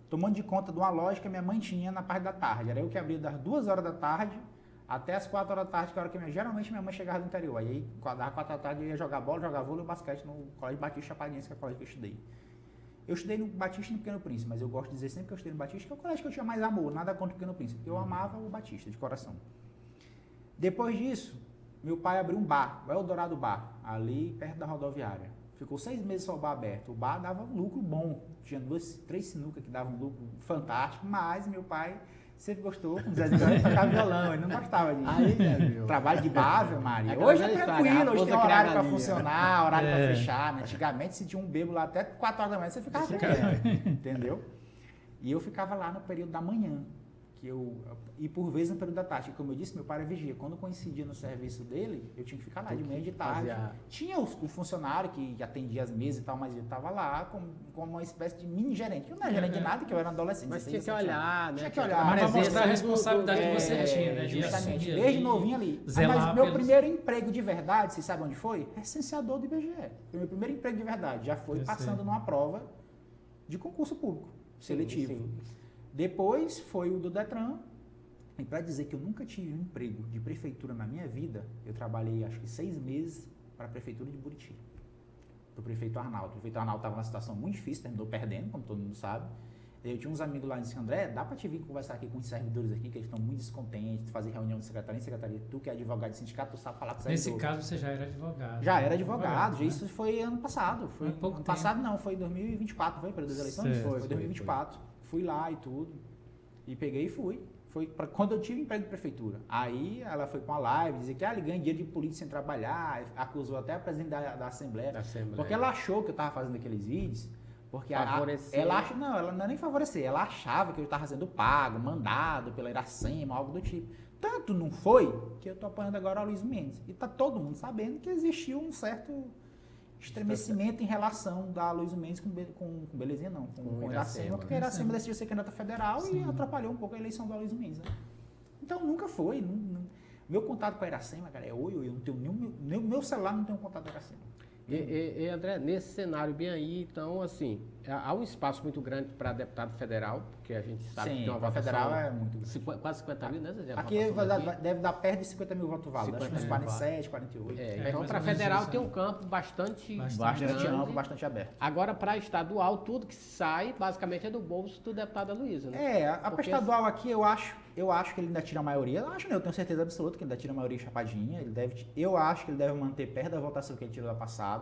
C: Tomando de conta de uma loja que minha mãe tinha na parte da tarde. Era eu que abria das 2 horas da tarde até as 4 horas da tarde, que era hora que geralmente minha mãe chegava do interior. Aí, quando dava 4 da tarde, eu ia jogar bola, jogar vôlei e basquete no Colégio Batista Chapadinense, que é o colégio que eu estudei. Eu estudei no Batista e no Pequeno Príncipe, mas eu gosto de dizer sempre que eu estudei no Batista, que é o colégio que eu tinha mais amor, nada contra o Pequeno Príncipe, porque eu amava o Batista, de coração. Depois disso, meu pai abriu um bar, o Eldorado Bar, ali perto da rodoviária. Ficou 6 meses só o bar aberto. O bar dava um lucro bom, tinha 3 sinucas que davam um lucro fantástico, mas meu pai sempre gostou, com 10 anos, tocar violão, ele não gostava de trabalho de bar, Ave Maria. Hoje é tranquilo, hoje tem horário para funcionar, horário para fechar. Né? Antigamente, se tinha um bêbado lá até 4 horas da manhã, você ficava quieto, entendeu? E eu ficava lá no período da manhã, e por vezes no período da tarde. Como eu disse, meu pai era vigia. Quando coincidia no serviço dele, eu tinha que ficar lá de manhã e de tarde. Tinha o funcionário que atendia as mesas e tal, mas ele estava lá como uma espécie de mini gerente. Eu não era gerente de nada, que eu era adolescente.
B: Mas tinha que olhar, né?
C: Tinha que olhar.
A: Mas para mostrar a responsabilidade que você tinha, né?
C: Justamente, desde novinho ali. Mas meu primeiro emprego de verdade, vocês sabem onde foi? Recenseador do IBGE. Meu primeiro emprego de verdade já foi passando numa prova de concurso público, seletivo. Sim. Depois foi o do Detran, e para dizer que eu nunca tive um emprego de prefeitura na minha vida, eu trabalhei acho que 6 meses para a prefeitura de Buriti, para o prefeito Arnaldo. O prefeito Arnaldo estava numa situação muito difícil, terminou perdendo, como todo mundo sabe. Eu tinha uns amigos lá e disse, André, dá para te vir conversar aqui com os servidores aqui, que eles estão muito descontentes, fazer reunião de secretaria em secretaria. Tu que é advogado de sindicato, tu sabe falar com o servidor.
A: Nesse caso você já era advogado.
C: Já era advogado,
A: né?
C: Isso foi ano passado. Foi ano passado não, foi 2024, foi para as eleições? Foi 2024. Fui lá e tudo, e peguei e fui. Foi quando eu tive emprego de prefeitura. Aí ela foi com a live, dizer que ele ganha dinheiro de político sem trabalhar, acusou até a presidente da Assembleia. Porque ela achou que eu estava fazendo aqueles vídeos, porque ela acha, não, ela não é nem favorecer, ela achava que eu estava sendo pago, mandado pela Iracema, algo do tipo. Tanto não foi, que eu estou apoiando agora o Luiz Mendes. E está todo mundo sabendo que existiu um certo estremecimento em relação da Luiz Mendes com Belezinha, não, com Iracema, porque a Iracema decidiu ser candidata federal. Sim. E atrapalhou um pouco a eleição da Luiz Mendes. Né? Então nunca foi. Meu contato com a Iracema, cara, é oi, eu não tenho meu celular não tem um contato com a Iracema.
B: E André, nesse cenário bem aí, então, assim, há um espaço muito grande para deputado federal, porque a gente sabe que tem uma votação...
C: federal é muito grande.
B: Quase 50 mil, né, Zé?
C: Aqui deve dar perto de 50 mil votos válidos, acho que uns 47, 48.
B: Então, para federal tem um campo bastante
C: amplo, bastante aberto.
B: Agora, para estadual, tudo que sai, basicamente, é do bolso do deputado Aloysio, né?
C: Para estadual aqui, eu acho que ele ainda tira a maioria. Eu tenho certeza absoluta que ele ainda tira a maioria chapadinha. Eu acho que ele deve manter perto da votação que ele tirou da passada.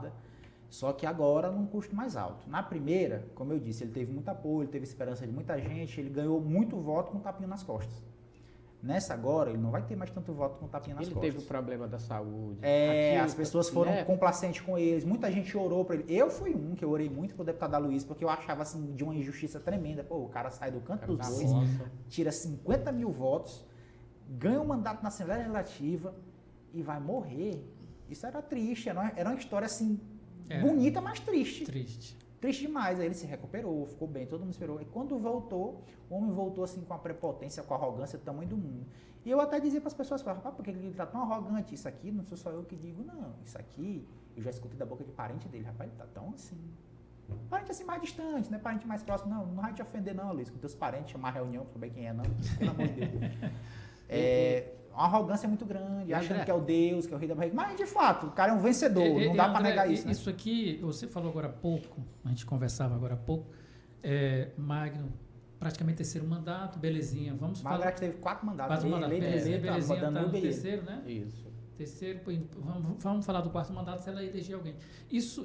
C: Só que agora num custo mais alto. Na primeira, como eu disse, ele teve muito apoio, ele teve esperança de muita gente, ele ganhou muito voto com um tapinha nas costas. Nessa agora, ele não vai ter mais tanto voto com um tapinha nas costas.
B: Ele teve o problema da saúde.
C: As pessoas foram complacentes com eles, muita gente orou para ele. Eu fui um que eu orei muito pro deputado Aloysio, porque eu achava assim, de uma injustiça tremenda. Pô, o cara sai do canto dos dois, tira 50 mil votos, ganha um mandato na Assembleia Legislativa e vai morrer. Isso era triste, era uma história assim, bonita, mas triste. Triste demais. Aí ele se recuperou, ficou bem, todo mundo esperou. E quando voltou, o homem voltou assim com a prepotência, com a arrogância do tamanho do mundo. E eu até dizia para as pessoas, rapaz, por que ele está tão arrogante? Isso aqui não sou só eu que digo, não. Isso aqui, eu já escutei da boca de parente dele, rapaz, ele está tão assim. Parente assim mais distante, né? Parente mais próximo. Não vai te ofender não, Luiz, com teus parentes, chamar reunião para saber quem é, não. Pelo amor de Deus. Uma arrogância muito grande, achando que é o Deus, que é o rei da barriga. Mas, de fato, o cara é um vencedor, não dá para negar isso. Né?
A: Isso aqui, você falou agora há pouco, a gente conversava agora há pouco, Magno, praticamente terceiro mandato, belezinha.
C: Magno teve 4 mandatos.
A: Belezinha está no terceiro, né?
B: Isso.
A: Terceiro, vamos falar do 4º mandato se ela eleger alguém. Isso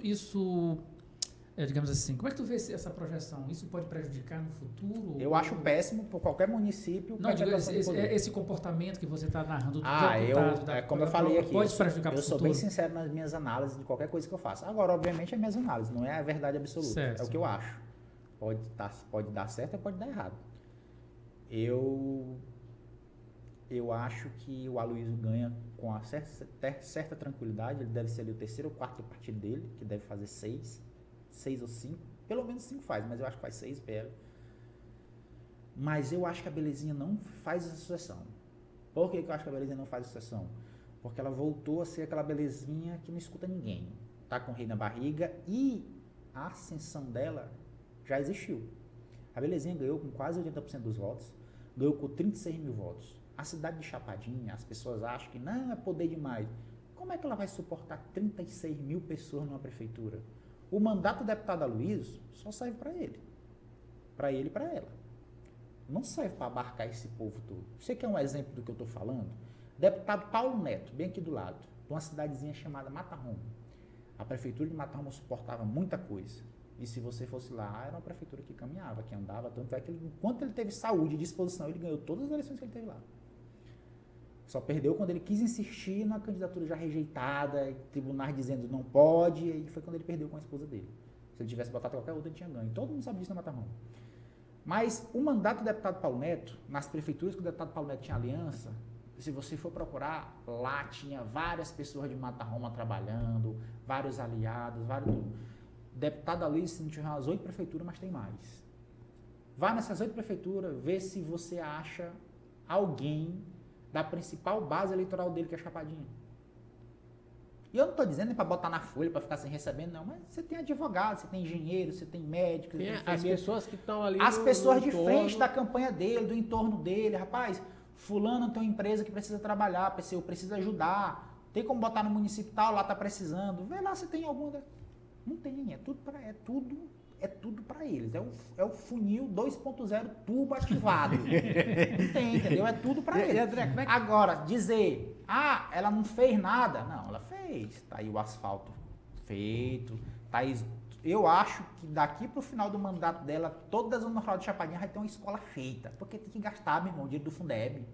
A: digamos assim, como é que tu vê essa projeção? Isso pode prejudicar no futuro?
C: Eu acho péssimo por qualquer município.
A: Não, esse comportamento que você está narrando do
C: deputado, como eu falei aqui,
A: pode prejudicar
C: eu sou bem sincero nas minhas análises de qualquer coisa que eu faço. Agora, obviamente, é minhas análises, não é a verdade absoluta.
A: Certo.
C: É o que eu acho. Pode dar certo ou pode dar errado. Eu acho que o Aloysio ganha com a certa tranquilidade. Ele deve ser ali o terceiro ou quarto partido dele, que deve fazer 6 ou 5, pelo menos 5 faz, mas eu acho que faz 6 PL. Mas eu acho que a Belezinha não faz essa sucessão. Por que eu acho que a Belezinha não faz essa sucessão? Porque ela voltou a ser aquela Belezinha que não escuta ninguém. Tá com o rei na barriga e a ascensão dela já existiu. A Belezinha ganhou com quase 80% dos votos, ganhou com 36 mil votos. A cidade de Chapadinha, as pessoas acham que não, é poder demais. Como é que ela vai suportar 36 mil pessoas numa prefeitura? O mandato do deputado Aloysio só serve para ele. Para ele e para ela. Não serve para abarcar esse povo todo. Você quer um exemplo do que eu estou falando? Deputado Paulo Neto, bem aqui do lado, de uma cidadezinha chamada Matarroma. A prefeitura de Matarroma suportava muita coisa. E se você fosse lá, era uma prefeitura que caminhava, que andava. Tanto é que enquanto ele teve saúde e disposição, ele ganhou todas as eleições que ele teve lá. Só perdeu quando ele quis insistir na candidatura já rejeitada, tribunais dizendo não pode, e foi quando ele perdeu com a esposa dele. Se ele tivesse botado qualquer outra, ele tinha ganho. Todo mundo sabe disso na Matarroma. Mas o mandato do deputado Paulo Neto, nas prefeituras que o deputado Paulo Neto tinha aliança, se você for procurar, lá tinha várias pessoas de Matarroma trabalhando, vários aliados, vários tudo. Deputado Aloysio, se não tiver umas 8 prefeituras, mas tem mais. Vá nessas 8 prefeituras, vê se você acha alguém da principal base eleitoral dele, que é Chapadinha. E eu não estou dizendo para botar na folha, para ficar sem recebendo, não, mas você tem advogado, você tem engenheiro, você tem médico, você tem
B: as pessoas que estão ali
C: as pessoas de frente da campanha dele, do entorno dele, rapaz, fulano tem uma empresa que precisa trabalhar, precisa ajudar, tem como botar no município tal, lá está precisando, vê lá se tem alguma... Não tem, é tudo para eles. É o funil 2.0 turbo ativado. Não tem, entendeu? É tudo para eles.
B: André,
C: Agora, dizer, ela não fez nada. Não, ela fez. Tá aí o asfalto feito. Tá aí, eu acho que daqui pro final do mandato dela, toda a zona rural de Chapadinha vai ter uma escola feita. Porque tem que gastar, meu irmão, o dinheiro do Fundeb.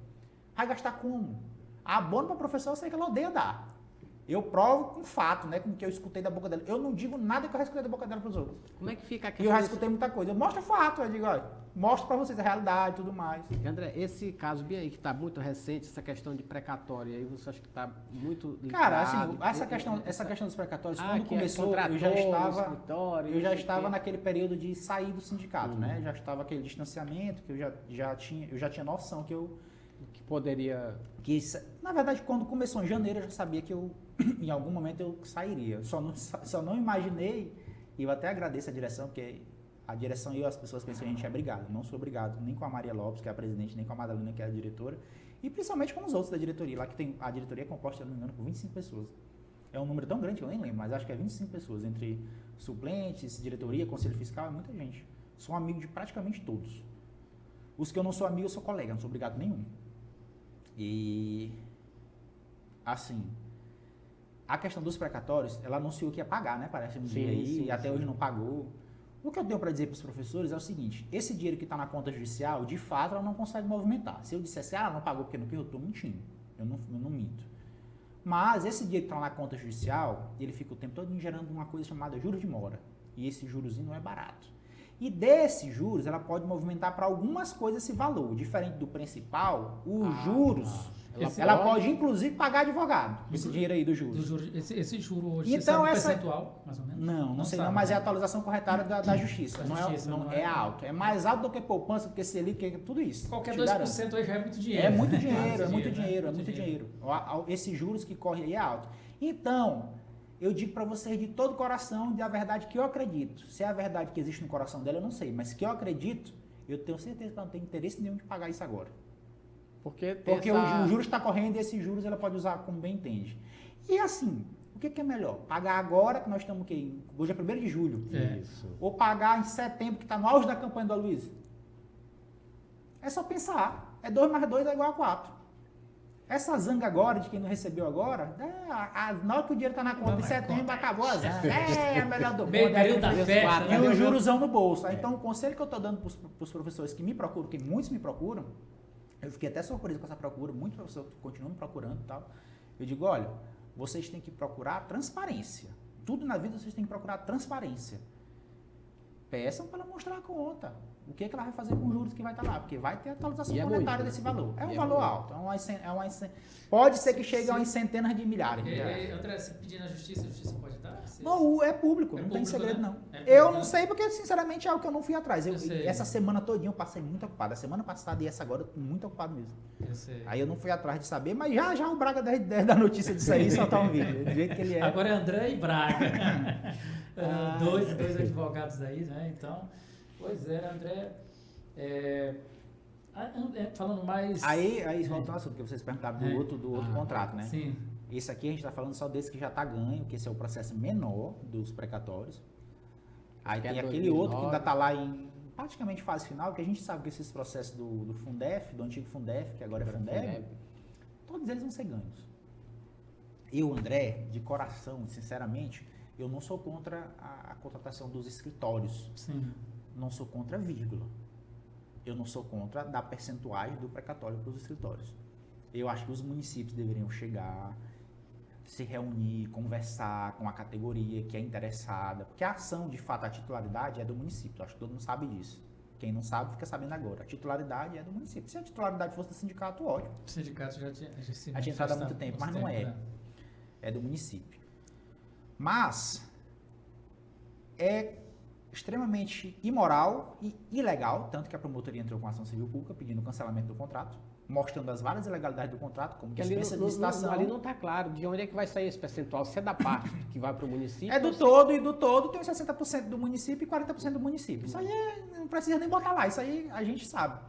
C: Vai gastar como? Abono para professor, eu sei que ela odeia dar. Eu provo com fato, né? Com o que eu escutei da boca dela. Eu não digo nada que eu já escutei da boca dela para os outros.
B: Como é que fica a questão?
C: E eu já escutei muita coisa. Eu mostro fato, eu digo, olha, mostro para vocês a realidade e tudo mais.
B: André, esse caso bem aí, que está muito recente, essa questão de precatória, aí você acha que está muito ligado?
C: Cara, assim, essa questão dos precatórios, quando começou, eu já estava naquele período de sair do sindicato, né? Já estava aquele distanciamento, que eu já tinha noção que eu
B: que poderia...
C: Na verdade, quando começou em janeiro, eu já sabia que em algum momento eu sairia. Só não imaginei, e eu até agradeço a direção, porque a direção e as pessoas pensam que a gente é brigado. Não sou brigado nem com a Maria Lopes, que é a presidente, nem com a Madalena, que é a diretora, e principalmente com os outros da diretoria. Lá que a diretoria é composta, se não me engano, por 25 pessoas. É um número tão grande que eu nem lembro, mas acho que é 25 pessoas, entre suplentes, diretoria, conselho fiscal, é muita gente. Sou amigo de praticamente todos. Os que eu não sou amigo, eu sou colega, não sou obrigado nenhum. E, assim, a questão dos precatórios, ela anunciou que ia pagar, né? Parece um dia aí, e até hoje não pagou. O que eu tenho para dizer para os professores é o seguinte, esse dinheiro que está na conta judicial, de fato, ela não consegue movimentar. Se eu dissesse, não pagou porque não quis, eu estou mentindo. Eu não minto. Mas esse dinheiro que está na conta judicial, ele fica o tempo todo gerando uma coisa chamada juros de mora. E esse jurozinho não é barato. E desses juros, ela pode movimentar para algumas coisas esse valor. Diferente do principal, os juros, ela pode inclusive pagar advogado. Esse dinheiro aí dos juros.
A: Esse juro hoje,
C: então,
A: você sabe percentual, mais ou menos?
C: Não sei, mas é a atualização corretária da justiça. Não é alto. É mais alto do que poupança, do que Selic, que tudo isso.
A: Qualquer 2% aí já é muito dinheiro.
C: É muito dinheiro, é muito dinheiro. Esses juros que correm aí é alto. Então, eu digo para vocês de todo o coração, da verdade que eu acredito. Se é a verdade que existe no coração dela, eu não sei. Mas que eu acredito, eu tenho certeza que ela não tem interesse nenhum de pagar isso agora. Porque o juros está correndo e esses juros ela pode usar como bem entende. E assim, o que é melhor? Pagar agora, que nós estamos o quê? Hoje é 1º de julho.
B: Isso.
C: Ou pagar em setembro, que está no auge da campanha do Aloysio? É só pensar. 2 mais 2 é igual a 4. Essa zanga agora, de quem não recebeu agora, na hora que o dinheiro está na conta de setembro, acabou a zanga. É a melhor do mundo. E os juros no bolso. Então, o conselho que eu estou dando para os professores que me procuram, que muitos me procuram, eu fiquei até surpreso com essa procura, muitos professores continuam me procurando e tal. Eu digo, olha, vocês têm que procurar transparência. Tudo na vida vocês têm que procurar transparência. Peçam para ela mostrar a conta. O que ela vai fazer com os juros que vai estar lá? Porque vai ter atualização monetária desse valor. É um valor alto. Pode ser que chegue a umas centenas de milhares.
A: André, se pedir na justiça, a justiça pode dar?
C: Não, é público, não tem segredo,
A: né?
C: não. Eu não sei porque, sinceramente, é algo que eu não fui atrás. Essa semana todinha eu passei muito ocupado. A semana passada e essa agora eu tô muito ocupado mesmo. Aí eu não fui atrás de saber, mas já o Braga da notícia disso aí soltar um vídeo. Do jeito que ele é.
A: Agora é André e Braga. Dois advogados aí, né? Então, pois é, André. Falando mais.
C: Aí volta ao assunto que vocês perguntaram do outro contrato, né?
A: Sim.
C: Esse aqui a gente está falando só desse que já está ganho, que esse é o processo menor dos precatórios. Aí tem aquele outro que ainda está lá em praticamente fase final, que a gente sabe que esses processos do Fundef, do antigo Fundef, que agora é Fundeb, todos eles vão ser ganhos. Eu, André, de coração, sinceramente, eu não sou contra a contratação dos escritórios.
A: Sim.
C: Não sou contra a vírgula. Eu não sou contra dar percentuais do precatório para os escritórios. Eu acho que os municípios deveriam chegar, se reunir, conversar com a categoria que é interessada, porque a ação, de fato, a titularidade é do município. Eu acho que todo mundo sabe disso. Quem não sabe, fica sabendo agora. A titularidade é do município. Se a titularidade fosse do sindicato, ótimo.
A: O sindicato já tinha
C: entrado há muito tempo, mas não é. É do município. Mas é extremamente imoral e ilegal, tanto que a promotoria entrou com ação civil pública pedindo o cancelamento do contrato, mostrando as várias ilegalidades do contrato, como dispensa de licitação.
B: Ali não está claro de onde é que vai sair esse percentual, se é da parte que vai para o município.
C: É do todo, e do todo tem 60% do município e 40% do município. Isso aí não precisa nem botar lá, isso aí a gente sabe.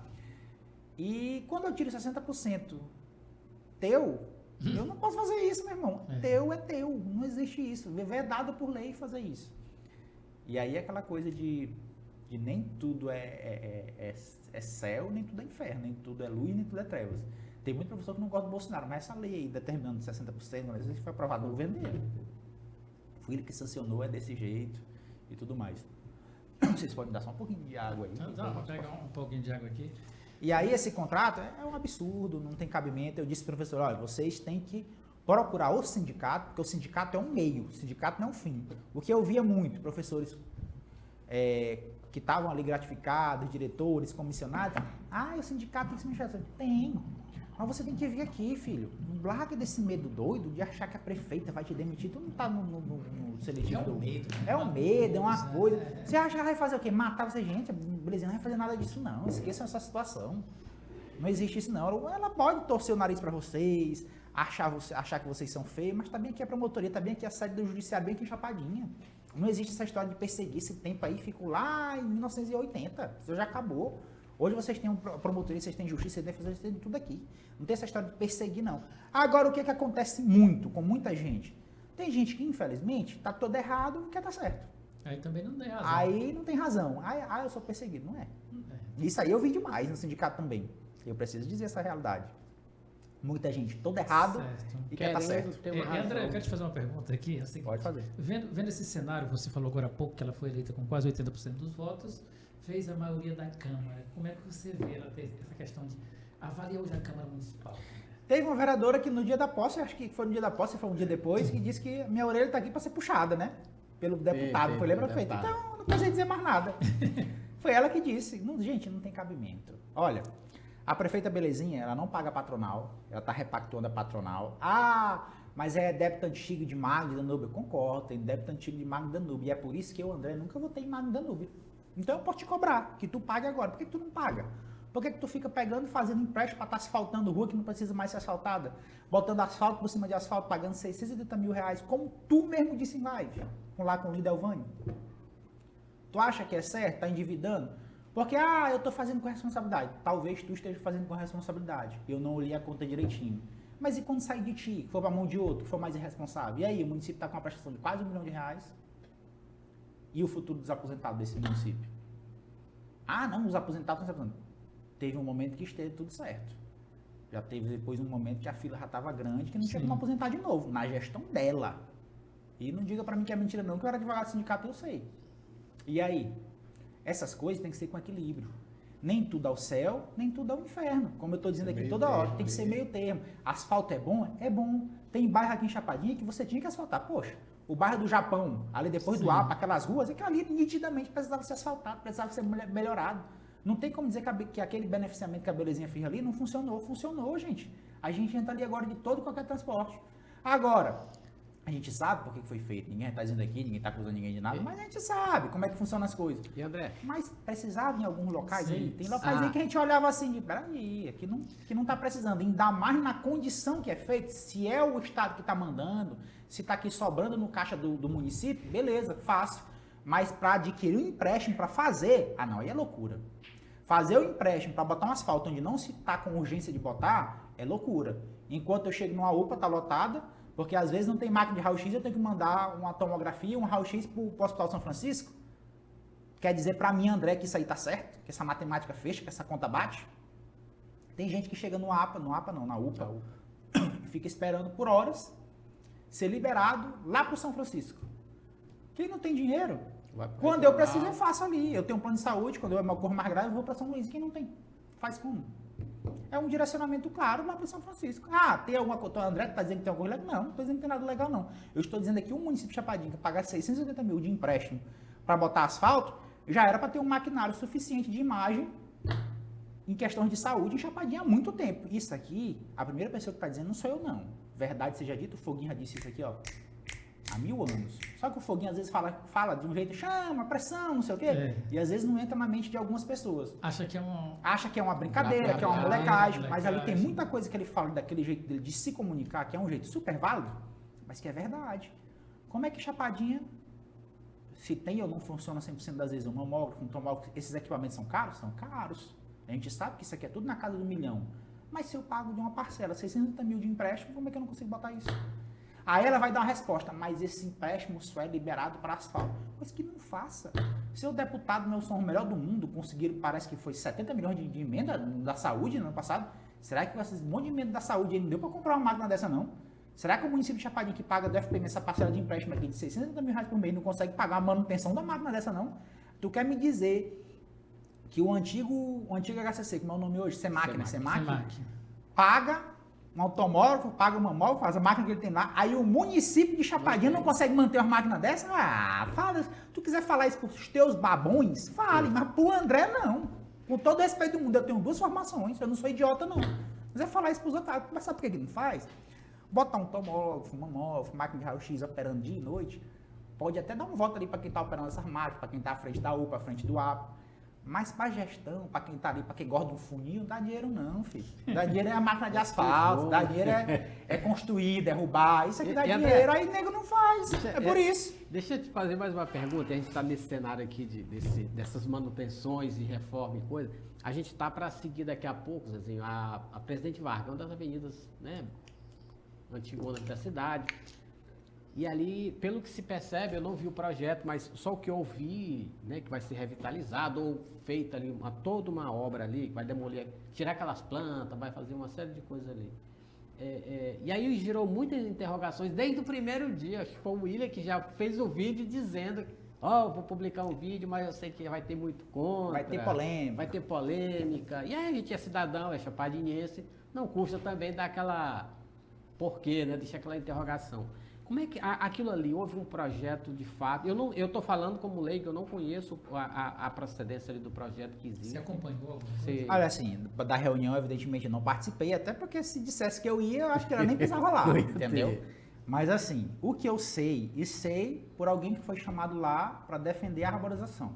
C: E quando eu tiro 60% teu, eu não posso fazer isso, meu irmão. Teu é teu, não existe isso. É dado por lei fazer isso. E aí aquela coisa de nem tudo é céu, nem tudo é inferno, nem tudo é luz, nem tudo é trevas. Tem muito professor que não gosta do Bolsonaro, mas essa lei aí, determinando 60%, mas isso foi aprovado no governo dele. Foi ele que sancionou, é desse jeito e tudo mais. Vocês podem dar só um pouquinho de água aí?
A: Não, vou pegar um pouquinho de água aqui.
C: E aí esse contrato é um absurdo, não tem cabimento. Eu disse para o professor, olha, vocês têm que procurar o sindicato, porque o sindicato é um meio, o sindicato não é um fim. O que eu via muito, professores que estavam ali gratificados, diretores, comissionados, o sindicato tem que se mexer. Tem, mas você tem que vir aqui, filho. Larga desse medo doido de achar que a prefeita vai te demitir. Tu não tá no seletivo.
A: É um medo. Né?
C: É um medo, é uma coisa. Você acha que ela vai fazer o quê? Matar você? Gente, a Belezinha não vai fazer nada disso, não. Esqueçam essa situação. Não existe isso não. Ela pode torcer o nariz para vocês, achar que vocês são feios, mas também aqui a promotoria, também aqui a sede do judiciário, bem aqui em Chapadinha. Não existe essa história de perseguir. Esse tempo aí ficou lá em 1980. Isso já acabou. Hoje vocês têm promotoria, vocês têm justiça, vocês têm tudo aqui. Não tem essa história de perseguir, não. Agora, o que acontece muito com muita gente? Tem gente que, infelizmente, tá todo errado e quer estar certo.
A: Aí também não tem razão.
C: Aí não tem razão. Eu sou perseguido. Não é. Isso aí eu vi demais no sindicato também. Eu preciso dizer essa realidade. Muita gente todo errado e quer estar certo.
A: André, eu quero te fazer uma pergunta aqui. É
C: Pode fazer.
A: Vendo esse cenário, você falou agora há pouco que ela foi eleita com quase 80% dos votos, fez a maioria da Câmara. Como é que você vê essa questão de avaliar hoje a Câmara Municipal?
C: Teve uma vereadora que no dia da posse, acho que foi no dia da posse, foi um dia depois, que disse que minha orelha está aqui para ser puxada, né? Pelo deputado, foi ler para prefeito. Então, não precisa dizer mais nada. Foi ela que disse. Não, gente, não tem cabimento. Olha, a prefeita Belezinha, ela não paga patronal, ela está repactuando a patronal. Mas é débito antigo de Magno e Danúbio. Eu concordo, tem débito antigo de Magno e Danúbio. E é por isso que eu, André, nunca votei em Magno e Danúbio. Então eu posso te cobrar, que tu pague agora. Por que tu não paga? Por que tu fica pegando e fazendo empréstimo para estar asfaltando rua que não precisa mais ser asfaltada? Botando asfalto por cima de asfalto, pagando 680 mil reais, como tu mesmo disse em live, lá com o líder Elvânio. Tu acha que é certo? Tá endividando? Porque, eu tô fazendo com responsabilidade. Talvez tu esteja fazendo com responsabilidade. Eu não olhei a conta direitinho. Mas e quando sair de ti, for pra mão de outro, for mais irresponsável? E aí, o município tá com uma prestação de quase R$1 milhão. E o futuro dos aposentados desse município? Não, os aposentados estão se aposentando. Teve um momento que esteve tudo certo. Já teve depois um momento que a fila já estava grande, que não tinha como aposentar de novo, na gestão dela. E não diga para mim que é mentira não, que eu era advogado do sindicato, eu sei. E aí? Essas coisas tem que ser com equilíbrio. Nem tudo ao céu, nem tudo ao inferno. Como eu estou dizendo aqui toda hora, tem que ser meio termo. Asfalto é bom? É bom. Tem bairro aqui em Chapadinha que você tinha que asfaltar. Poxa, o bairro do Japão, ali depois do APA, aquelas ruas, aquilo ali nitidamente precisava ser asfaltado, precisava ser melhorado. Não tem como dizer que aquele beneficiamento que a Belezinha fez ali não funcionou. Funcionou, gente. A gente entra ali agora de todo e qualquer transporte. Agora, a gente sabe por que foi feito. Ninguém está dizendo aqui, ninguém está acusando ninguém de nada, mas a gente sabe como é que funcionam as coisas.
B: E André?
C: Mas precisava em alguns locais aí. Tem locais aí que a gente olhava assim, peraí, aqui não está precisando. Ainda mais na condição que é feito. Se é o Estado que está mandando, se está aqui sobrando no caixa do município, beleza, fácil. Mas para adquirir um empréstimo para fazer, não, aí é loucura. Fazer o empréstimo para botar um asfalto onde não se está com urgência de botar, é loucura. Enquanto eu chego numa UPA, está lotada, porque às vezes não tem máquina de raio-x, eu tenho que mandar uma tomografia, um raio-x para o Hospital São Francisco. Quer dizer para mim, André, que isso aí está certo? Que essa matemática fecha, que essa conta bate? Tem gente que chega na UPA, fica esperando por horas ser liberado lá para o São Francisco. Quem não tem dinheiro, quando eu preciso eu faço ali. Eu tenho um plano de saúde, quando eu ocorro mais grave, eu vou para São Luís. Quem não tem, faz como? É um direcionamento claro lá para São Francisco. Tem alguma coisa, o André está dizendo que tem alguma coisa legal? Não, não estou dizendo que tem nada legal não. Eu estou dizendo aqui, o município de Chapadinha que pagar 680 mil de empréstimo para botar asfalto, já era para ter um maquinário suficiente de imagem em questões de saúde em Chapadinha há muito tempo. Isso aqui, a primeira pessoa que está dizendo não sou eu não. Verdade seja dita, o Foguinho já disse isso aqui, ó. Há 1000 anos. Só que o Foguinho às vezes fala de um jeito, chama, pressão, não sei o quê. E às vezes não entra na mente de algumas pessoas.
A: Acha que é
C: uma brincadeira, que é uma molecagem. Mas ali tem muita coisa que ele fala daquele jeito dele de se comunicar, que é um jeito super válido, mas que é verdade. Como é que Chapadinha, se tem ou não funciona 100% das vezes, um mamógrafo, um tomógrafo, esses equipamentos são caros? São caros. A gente sabe que isso aqui é tudo na casa do $1 milhão. Mas se eu pago de uma parcela 680 mil de empréstimo, como é que eu não consigo botar isso? Aí ela vai dar uma resposta, mas esse empréstimo só é liberado para asfalto. Pois que não faça. Seu deputado Nelson, o melhor do mundo, conseguiram, parece que foi 70 milhões de emenda da saúde no ano passado. Será que esse monte de emenda da saúde não deu para comprar uma máquina dessa não? Será que o município de Chapadinha que paga do FPM essa parcela de empréstimo aqui de 680 mil reais por mês não consegue pagar a manutenção da máquina dessa não? Tu quer me dizer que o antigo HCC, como é o nome hoje, Semac, né? Semac, paga um automóvel, paga uma mamógrafo, faz a máquina que ele tem lá, aí o município de Chapadinha não consegue manter uma máquina dessa? Fala, se tu quiser falar isso pros teus babões, fale, mas pro André não. Com todo o respeito do mundo, eu tenho 2 formações, eu não sou idiota não. Se quiser falar isso pros outros, mas sabe por que não faz? Botar um tomógrafo, mamógrafo, máquina de raio-x operando dia e noite, pode até dar um voto ali para quem está operando essas máquinas, para quem está à frente da UPA, à frente do APA, Mas para gestão, para quem tá ali, para quem gosta de um funil, não dá dinheiro não, filho. Dá dinheiro é a máquina de asfalto, dá dinheiro é construir, derrubar, isso aqui dá dinheiro, aí nego não faz, é por isso.
B: Deixa eu te fazer mais uma pergunta, a gente está nesse cenário aqui dessas manutenções e reforma e coisa, a gente está para seguir daqui a pouco, Zezinho, a Presidente Vargas, uma das avenidas, né, antigonas da cidade. E ali, pelo que se percebe, eu não vi o projeto, mas só o que eu vi, né, que vai ser revitalizado ou feita ali toda uma obra ali, que vai demolir, tirar aquelas plantas, vai fazer uma série de coisas ali. E aí gerou muitas interrogações desde o primeiro dia. Acho que foi o William que já fez o vídeo dizendo, vou publicar um vídeo, mas eu sei que vai ter muito contra.
C: Vai ter polêmica.
B: Vai ter polêmica. E aí a gente é cidadão, é chapadinhense, não custa também dar aquela porquê, né? Deixa aquela interrogação. Como é que aquilo ali, houve um projeto de fato? Eu estou falando como leigo, eu não conheço a procedência ali do projeto que existe.
A: Você acompanhou?
C: Olha, assim, da reunião, evidentemente, eu não participei, até porque se dissesse que eu ia, eu acho que ela nem precisava lá, entendeu? Mas assim, o que eu sei, e sei por alguém que foi chamado lá para defender a arborização,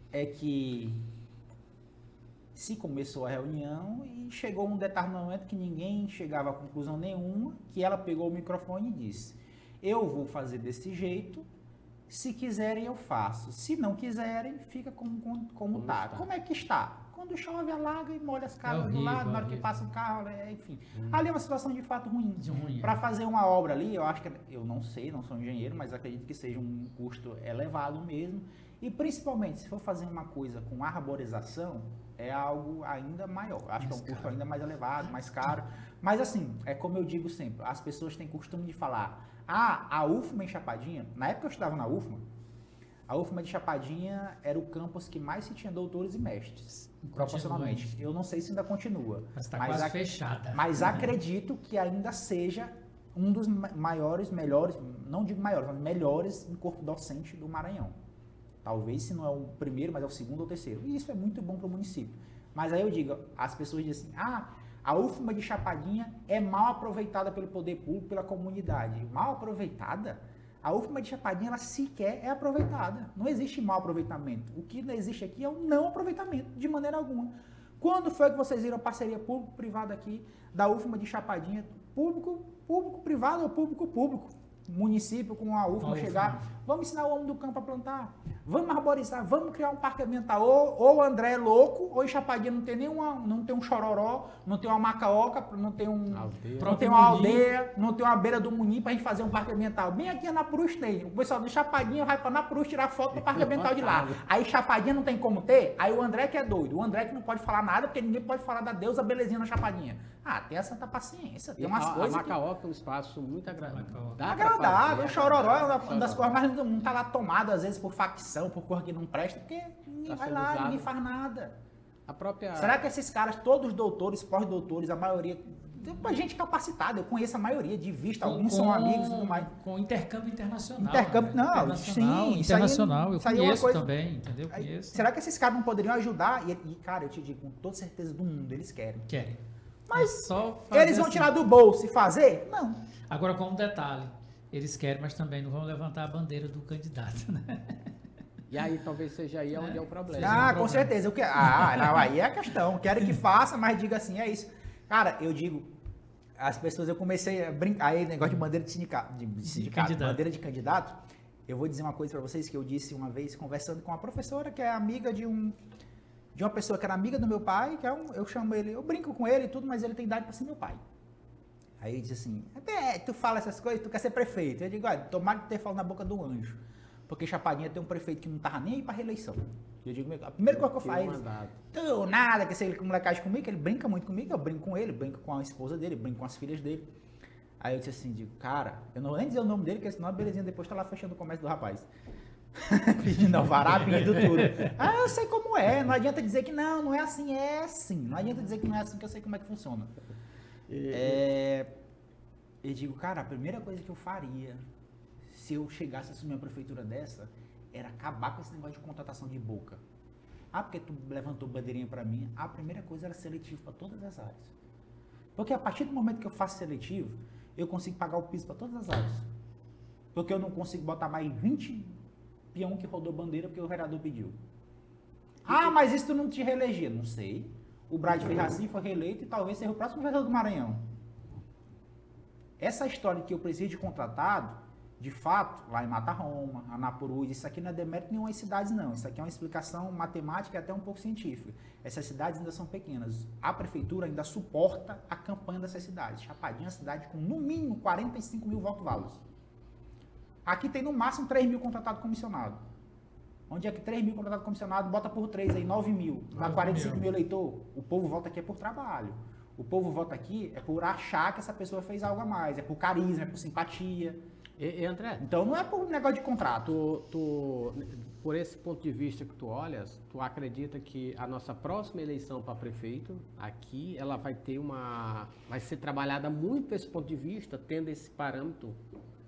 C: é que se começou a reunião e chegou um determinado momento que ninguém chegava a conclusão nenhuma, que ela pegou o microfone e disse, eu vou fazer desse jeito, se quiserem eu faço, se não quiserem, fica como tá. Como é que está? Quando chove, alaga e molha as casas do lado, na hora que passa o carro, enfim. Ali é uma situação de fato ruim. Para fazer uma obra ali, eu acho que, eu não sei, não sou engenheiro, mas acredito que seja um custo elevado mesmo. E principalmente, se for fazer uma coisa com arborização, é algo ainda maior. Acho que é um custo ainda mais elevado, mais caro. Mas assim, é como eu digo sempre, as pessoas têm costume de falar, a UFMA em Chapadinha, na época que eu estudava na UFMA, a UFMA de Chapadinha era o campus que mais se tinha doutores e mestres, proporcionalmente. Eu não sei se ainda continua.
A: Mas está quase fechada.
C: Mas acredito que ainda seja um dos maiores, melhores, não digo maiores, mas melhores em corpo docente do Maranhão. Talvez se não é o primeiro, mas é o segundo ou terceiro. E isso é muito bom para o município. Mas aí eu digo, as pessoas dizem assim, a UFMA de Chapadinha é mal aproveitada pelo poder público, pela comunidade. Mal aproveitada? A UFMA de Chapadinha, ela sequer é aproveitada. Não existe mau aproveitamento. O que não existe aqui é o não aproveitamento, de maneira alguma. Quando foi que vocês viram a parceria público-privada aqui da UFMA de Chapadinha? Público-privado ou público-público? Município com a UFMA chegar, vamos ensinar o homem do campo a plantar, vamos arborizar, vamos criar um parque ambiental. Ou o André é louco, ou em Chapadinha não tem não tem um chororó, não tem uma macaoca, não tem uma aldeia, não tem uma beira do Muni pra gente fazer um parque ambiental. Bem aqui na Prus tem. O pessoal de Chapadinha vai pra Naprus tirar foto do parque ambiental de lá. Aí Chapadinha não tem como ter, aí o André que é doido, o André que não pode falar nada, porque ninguém pode falar da deusa belezinha na Chapadinha. Tem a santa paciência, tem umas coisas.
B: A macaoca é um espaço muito agradável.
C: O chororó é uma das coisas mais lindas do mundo, tá lá tomado às vezes por facção, por coisa que não presta, porque ninguém vai lá, ninguém faz nada. Será que esses caras, todos doutores, pós-doutores, a maioria, tem gente capacitada, eu conheço a maioria de vista, alguns são amigos e tudo mais.
A: Com intercâmbio internacional.
C: Internacional,
A: eu conheço também, entendeu?
C: Será que esses caras não poderiam ajudar? E, cara, eu te digo, com toda certeza do mundo, eles querem. Mas eles vão tirar do bolso e fazer? Não.
A: Agora, com um detalhe, eles querem, mas também não vão levantar a bandeira do candidato, né?
B: E aí talvez seja aí onde é o problema.
C: Com certeza. Aí é a questão. Quero que faça, mas diga assim, é isso. Cara, eu digo, as pessoas, eu comecei a brincar, aí negócio de bandeira de sindicato, bandeira de candidato. Eu vou dizer uma coisa para vocês que eu disse uma vez, conversando com uma professora que é amiga de uma pessoa que era amiga do meu pai, que eu chamo ele, eu brinco com ele e tudo, mas ele tem idade para ser meu pai. Aí ele disse assim, tu fala essas coisas, tu quer ser prefeito. Eu digo, tomara que tu falado na boca do anjo. Porque Chapadinha tem um prefeito que não tava nem aí pra reeleição. Eu digo, a primeira coisa que eu faço, nada, que esse molecagem comigo, que ele brinca muito comigo, eu brinco com ele, brinco com a esposa dele, brinco com as filhas dele. Aí eu disse assim, cara, eu não vou nem dizer o nome dele, porque senão a belezinha depois tá lá fechando o comércio do rapaz. Pedindo alvará, pedindo tudo. Eu sei como é, não adianta dizer que não é assim, é assim. Não adianta dizer que não é assim, que eu sei como é que funciona. Eu digo, cara, a primeira coisa que eu faria, se eu chegasse a assumir uma prefeitura dessa, era acabar com esse negócio de contratação de boca. Porque tu levantou bandeirinha pra mim, a primeira coisa era seletivo para todas as áreas. Porque a partir do momento que eu faço seletivo, eu consigo pagar o piso para todas as áreas. Porque eu não consigo botar mais 20 peão que rodou bandeira porque o vereador pediu. Ah, mas isso tu não te reelegia. Não sei. O Brad fez assim, foi reeleito e talvez seja o próximo vereador do Maranhão. Essa história que eu preciso de contratado, de fato, lá em Mata Roma, Anapurus, isso aqui não é demérito nenhuma cidades, não. Isso aqui é uma explicação matemática e até um pouco científica. Essas cidades ainda são pequenas. A prefeitura ainda suporta a campanha dessas cidades. Chapadinha é uma cidade com, no mínimo, 45 mil votos válidos. Aqui tem, no máximo, 3 mil contratados comissionados. Onde é que 3 mil contratados comissionados, bota por 3 aí, 9 mil. Dá 45 mil eleitor. O povo vota aqui é por trabalho. O povo vota aqui é por achar que essa pessoa fez algo a mais. É por carisma, é por simpatia.
B: E André,
C: Então não é por negócio de contrato.
B: por esse ponto de vista que tu olhas, tu acredita que a nossa próxima eleição para prefeito, aqui, ela vai ser trabalhada muito desse ponto de vista, tendo esse parâmetro?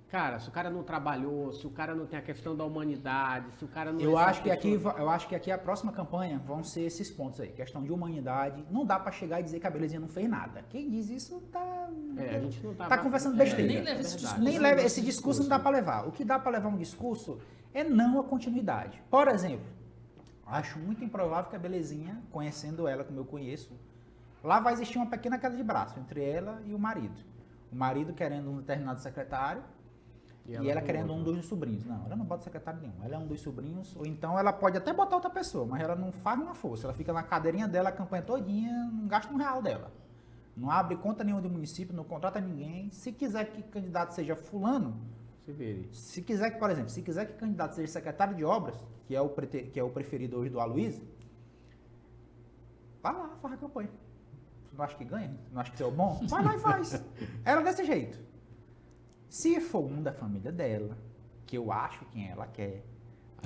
B: Cara, se o cara não trabalhou, se o cara não tem a questão da humanidade, se o cara não...
C: Eu acho que aqui a próxima campanha vão ser esses pontos aí. Questão de humanidade. Não dá pra chegar e dizer que a Belezinha não fez nada. Quem diz isso
B: a gente não
C: tá conversando besteira.
A: Nem leva esse discurso.
C: Nem leva esse discurso, não dá pra levar. O que dá pra levar um discurso é não a continuidade. Por exemplo, acho muito improvável que a Belezinha, conhecendo ela como eu conheço, lá vai existir uma pequena queda de braço entre ela e o marido. O marido querendo um determinado secretário, e ela querendo um dos sobrinhos. Não, ela não bota secretário nenhum. Ela é um dos sobrinhos, ou então ela pode até botar outra pessoa, mas ela não faz uma força. Ela fica na cadeirinha dela a campanha todinha, não gasta R$1 dela. Não abre conta nenhuma do município, não contrata ninguém. Se quiser que candidato seja fulano,
B: se vire.
C: Se quiser que, por exemplo, se quiser que candidato seja secretário de obras, que é o preferido hoje do Aloysio, vai lá, faz a campanha. Você não acha que ganha? Não acha que é bom? Vai lá e faz. Ela desse jeito. Se for um da família dela, que eu acho quem ela quer,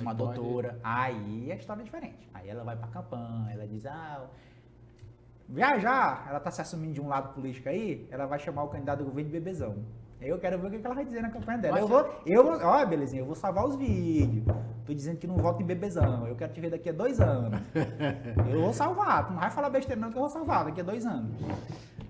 C: uma
B: Aí
C: doutora, aí a história é diferente. Aí ela vai pra campanha, ela diz, viajar, ela tá se assumindo de um lado político aí, ela vai chamar o candidato do governo de bebezão. Aí eu quero ver o que ela vai dizer na campanha dela. Olha, belezinha, eu vou salvar os vídeos. Tô dizendo que não voto em bebezão, eu quero te ver daqui a 2 anos. Eu vou salvar, tu não vai falar besteira não que eu vou salvar daqui a 2 anos.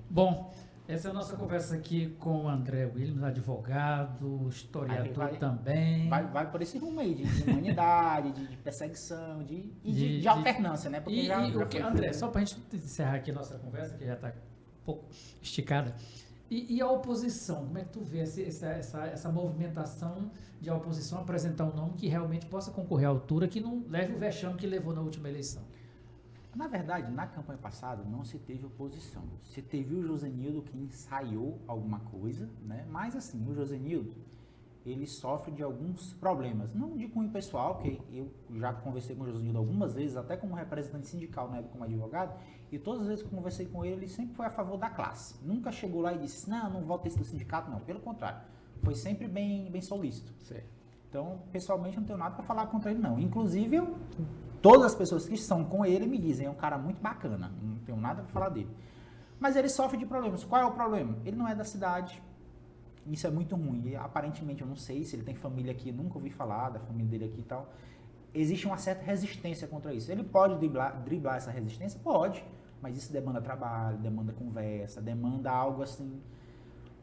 A: Bom, essa é a nossa conversa aqui com o André Williams, advogado, historiador também.
C: Vai por esse rumo aí, de humanidade, de perseguição, de alternância, né?
A: Porque André, só para a gente encerrar aqui a nossa conversa, que já está um pouco esticada, e a oposição, como é que tu vê essa movimentação de a oposição apresentar um nome que realmente possa concorrer à altura, que não leve o vexame que levou na última eleição?
C: Na verdade, na campanha passada não se teve oposição. Se teve o Josenildo que ensaiou alguma coisa, né? Mas assim, o Josenildo, ele sofre de alguns problemas. Não de cunho pessoal, porque eu já conversei com o Josenildo algumas vezes, até como representante sindical, na época como advogado, e todas as vezes que eu conversei com ele sempre foi a favor da classe. Nunca chegou lá e disse, não voto esse do sindicato, não. Pelo contrário, foi sempre bem solícito.
B: Certo.
C: Então, pessoalmente, não tenho nada para falar contra ele, não. Inclusive, todas as pessoas que estão com ele me dizem, é um cara muito bacana, não tenho nada para falar dele. Mas ele sofre de problemas. Qual é o problema? Ele não é da cidade, isso é muito ruim. E, aparentemente, eu não sei se ele tem família aqui, nunca ouvi falar da família dele aqui e tal. Existe uma certa resistência contra isso. Ele pode driblar essa resistência? Pode, mas isso demanda trabalho, demanda conversa, demanda algo assim,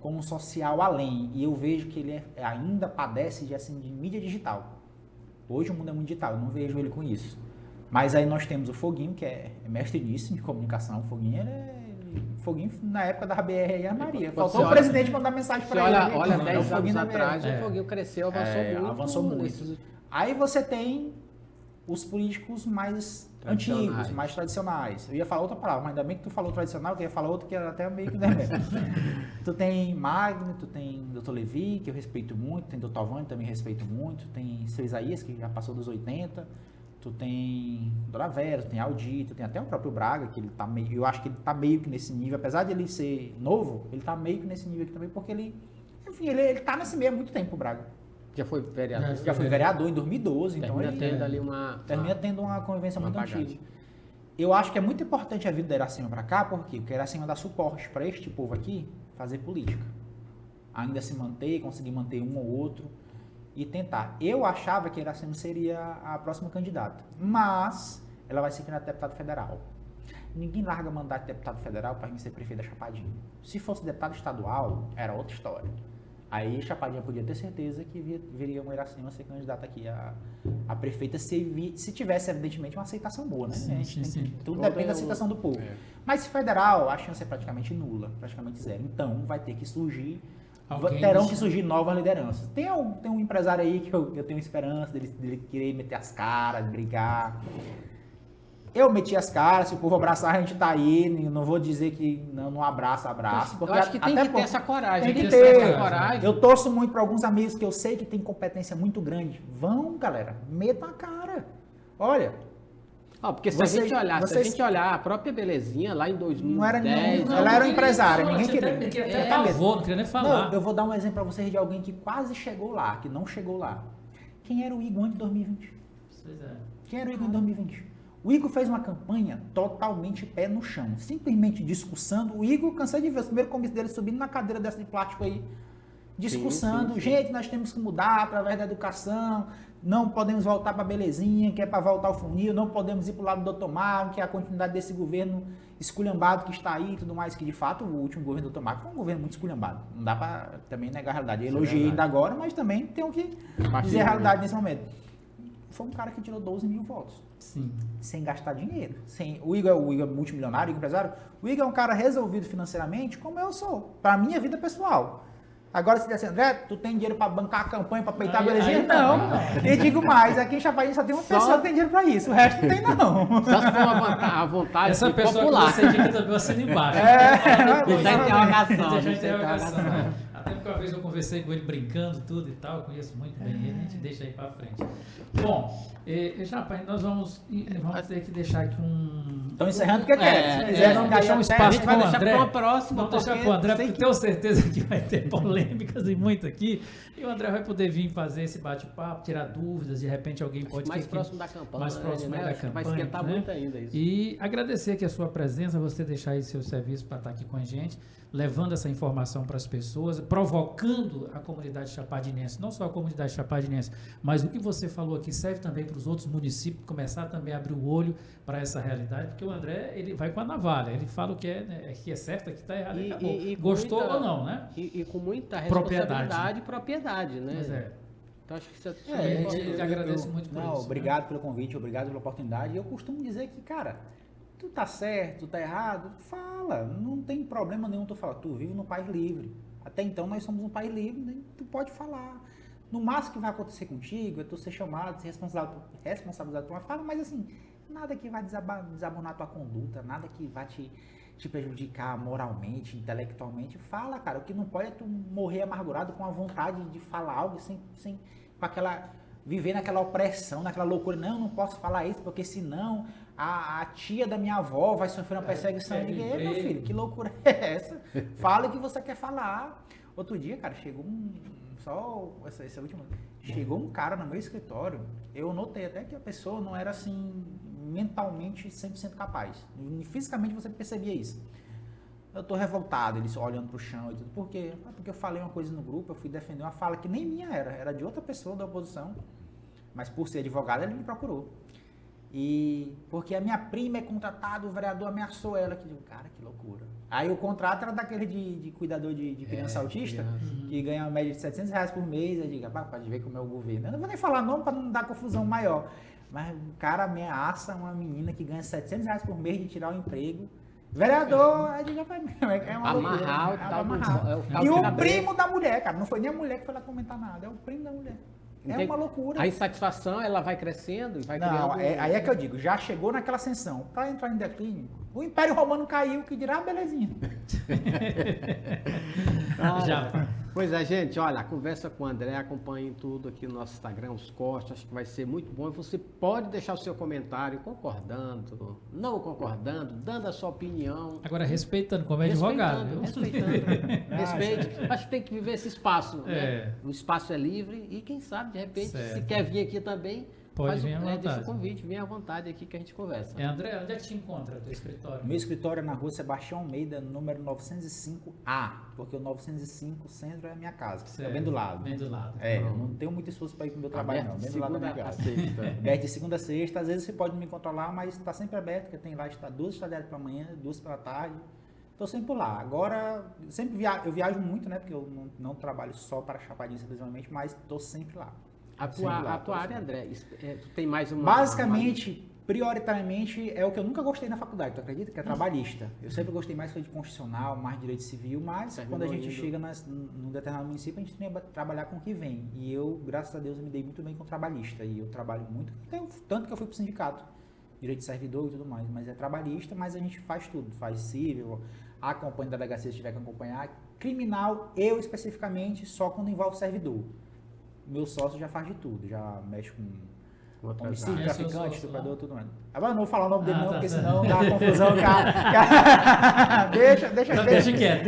C: como um social além. E eu vejo que ele ainda padece de mídia digital. Hoje o mundo é muito digital, eu não vejo ele com isso. Mas aí nós temos o Foguinho, que é mestre nisso, de comunicação. O Foguinho, Foguinho na época da BR aí, a Maria. Faltou o presidente mandar mensagem para ele.
B: Olha, 10 anos atrás, o Foguinho cresceu,
C: avançou muito. Aí você tem os políticos mais antigos, mais tradicionais. Eu ia falar outra palavra, mas ainda bem que tu falou tradicional, que eu ia falar outra que era até meio que... Tu tem Magno, tu tem Dr. Levi, que eu respeito muito, tem Dr. Alvani, também respeito muito, tem Seu Isaías, que já passou dos 80, tu tem Dora Vera, tu tem Aldir, tu tem até o próprio Braga, que ele tá meio... Eu acho que ele tá meio que nesse nível, apesar de ele ser novo, ele tá meio que nesse nível aqui também, porque ele... Enfim, ele tá nesse meio há muito tempo, o Braga.
B: Já foi vereador.
C: Já foi vereador em 2012, então ele
B: termina
C: tendo uma convivência muito
B: bagagem.
C: antiga. Eu acho que é muito importante a vida da Iracema para cá, porque o Iracema dá suporte para este povo aqui fazer política. Ainda se manter, conseguir manter um ou outro e tentar. Eu achava que a Iracema seria a próxima candidata, mas ela vai ser candidata a deputado federal. Ninguém larga mandato de deputado federal para ser prefeito da Chapadinha. Se fosse deputado estadual, era outra história. Aí Chapadinha podia ter certeza que viria uma Iracema ser candidata aqui a prefeita se tivesse, evidentemente, uma aceitação boa, né?
A: Sim.
C: Tudo depende da aceitação do povo. Mas federal, a chance é praticamente nula, praticamente zero. Então, vai ter que surgir, terão que surgir novas lideranças. Tem um empresário aí que eu tenho esperança dele querer meter as caras, brigar. Eu meti as caras, se o povo abraçar, a gente tá aí. Não vou dizer que não abraça.
B: Eu acho que tem que ter essa coragem.
C: Tem que ter essa coragem. Eu torço muito para alguns amigos que eu sei que tem competência muito grande. Vão, galera, metam a cara. Olha.
B: Porque se a gente olhar a própria Belezinha lá em 2010...
C: Não era ela era empresária, ninguém queria.
A: Não queria nem falar.
C: Não, eu vou dar um exemplo para vocês de alguém que quase chegou lá, que não chegou lá. Quem era o Igor antes de 2020?
A: Pois é.
C: Quem era o Igor em 2020? O Igor fez uma campanha totalmente pé no chão, simplesmente discussando. O Igor, cansei de ver o primeiro comício dele subindo na cadeira dessa de plástico aí, discussando. Sim. Gente, nós temos que mudar através da educação, não podemos voltar para a Belezinha, que é para voltar ao funil, não podemos ir para o lado do Dr. Mário, que é a continuidade desse governo esculhambado que está aí e tudo mais, que de fato o último governo do Dr. Mário foi um governo muito esculhambado. Não dá para também negar a realidade. Eu elogiei ainda agora, mas também tenho que dizer a realidade nesse momento. Foi um cara que tirou 12 mil votos.
A: Sim. Sem
C: gastar dinheiro. O Igor é multimilionário, o Igor empresário. O Igor é um cara resolvido financeiramente, como eu sou, para a minha vida pessoal. Agora, se disser, André, tu tem dinheiro para bancar a campanha, para peitar a Belezinha? Não. Eu digo mais, aqui em Chapadinha só tem uma pessoa que tem dinheiro para isso, o resto não tem não.
B: Só se for a vontade
A: essa pessoa popular. Que você indica também assina embaixo.
B: Deixa interrogação.
A: Até porque uma vez eu conversei com ele brincando tudo e tal, eu conheço muito bem ele, a gente deixa aí para frente. Bom, Chapa, nós vamos ter que deixar aqui
C: Estão encerrando porque quer.
A: Vamos deixar um espaço para o André.
B: Vamos
A: deixar para o André, porque tenho certeza que vai ter polêmicas e muito aqui. E o André vai poder vir fazer esse bate-papo, tirar dúvidas, de repente alguém pode...
B: Mais próximo da campanha.
A: Mais próximo da campanha.
B: Vai esquentar muito ainda isso.
A: E agradecer aqui a sua presença, você deixar aí seu serviço para estar aqui com a gente, levando essa informação para as pessoas, provocando a comunidade chapadinense, não só a comunidade chapadinense, mas o que você falou aqui serve também para os outros municípios começar também a abrir o olho para essa realidade, porque o André, ele vai com a navalha, ele fala o que é certo, aqui está errado, e gostou
B: muita,
A: ou não, né?
B: E com muita responsabilidade e propriedade, né?
A: Pois é.
B: Então acho que isso é
A: agradeço muito por isso.
C: Obrigado pelo convite, obrigado pela oportunidade. Eu costumo dizer que, cara, tu tá certo, tu tá errado, fala, não tem problema nenhum tu falar, tu vive num país livre. Até então nós somos um país livre, tu pode falar. No máximo que vai acontecer contigo é tu ser chamado, ser responsabilizado por uma fala, mas assim, nada que vai desabonar tua conduta, nada que vai te prejudicar moralmente, intelectualmente. Fala, cara, o que não pode é tu morrer amargurado com a vontade de falar algo sem com aquela... viver naquela opressão, naquela loucura. Não posso falar isso, porque senão a tia da minha avó vai sofrer uma perseguição. Meu filho, que loucura é essa? Fala o que você quer falar. Outro dia, cara, chegou chegou um cara no meu escritório, eu notei até que a pessoa não era assim, mentalmente 100% capaz. Fisicamente você percebia isso. Eu tô revoltado, ele olhando pro chão e tudo. Por quê? Porque eu falei uma coisa no grupo, eu fui defender uma fala que nem minha era de outra pessoa da oposição. Mas por ser advogado, ele me procurou. E porque a minha prima é contratada, o vereador ameaçou ela. Que digo, cara, que loucura. Aí o contrato era daquele de cuidador de criança autista, que ganha uma média de R$700 por mês. Eu digo, pode ver como é o governo. Eu não vou nem falar nome para não dar confusão maior. Mas o cara ameaça uma menina que ganha R$700 por mês de tirar o emprego. Vereador, aí já vai é uma loucura. E o primo da mulher, cara, não foi nem a mulher que foi lá comentar nada, é o primo da mulher. É uma loucura.
B: A insatisfação, ela vai crescendo e vai criando...
C: Não, aí é que eu digo, já chegou naquela ascensão. Para entrar em declínio, o Império Romano caiu, que dirá, belezinha.
B: Pois é, gente, olha, a conversa com o André, acompanhem tudo aqui no nosso Instagram, os cortes, acho que vai ser muito bom. E você pode deixar o seu comentário concordando, não concordando, dando a sua opinião.
A: Agora, respeitando, como é advogado.
B: Respeite. Acho que tem que viver esse espaço. Né? O espaço é livre e quem sabe, de repente, se quer vir aqui também...
A: Pode vir à vontade.
B: Deixa o convite, vem à vontade aqui que a gente conversa.
A: André, onde é que te encontra o teu escritório?
C: Meu escritório é na rua Sebastião Almeida, número 905A, porque o 905 centro é a minha casa, é bem do lado.
A: Bem do lado.
C: Eu não tenho muito esforço para ir para o meu trabalho, não. Bem do lado da minha casa. Aberto de segunda a sexta, às vezes você pode me encontrar lá, mas está sempre aberto, porque tem lá 2 estagiários pela manhã, 2 pela tarde. tô sempre por lá. Agora, eu viajo muito, né? Porque eu não trabalho só para Chapadinha exclusivamente, mas tô sempre lá.
B: A tua área, André, tu tem mais uma...
C: Basicamente, prioritariamente, é o que eu nunca gostei na faculdade, tu acredita? Que é trabalhista. Eu sempre gostei mais de constitucional, mais direito civil, mas quando a gente chega num determinado município, a gente tem que trabalhar com o que vem. E eu, graças a Deus, eu me dei muito bem com trabalhista. E eu trabalho muito, tanto que eu fui pro sindicato, direito de servidor e tudo mais. Mas é trabalhista, mas a gente faz tudo. Faz civil, acompanha a delegacia se tiver que acompanhar. Criminal, eu especificamente, só quando envolve servidor. Meu sócio já faz de tudo, já mexe com homicídio, traficante, estuprador, tudo mais. Agora não vou falar o nome dele não, porque senão dá confusão, cara. Deixa quieto.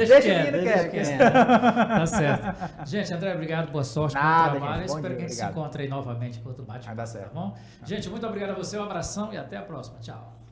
A: Tá certo. Gente, André, obrigado, boa sorte, bom trabalho.
C: Gente,
A: espero que a gente se encontre aí novamente com outro bate-papo,
C: Vai dar certo.
A: tá bom? Gente, muito obrigado a você, um abração e até a próxima. Tchau.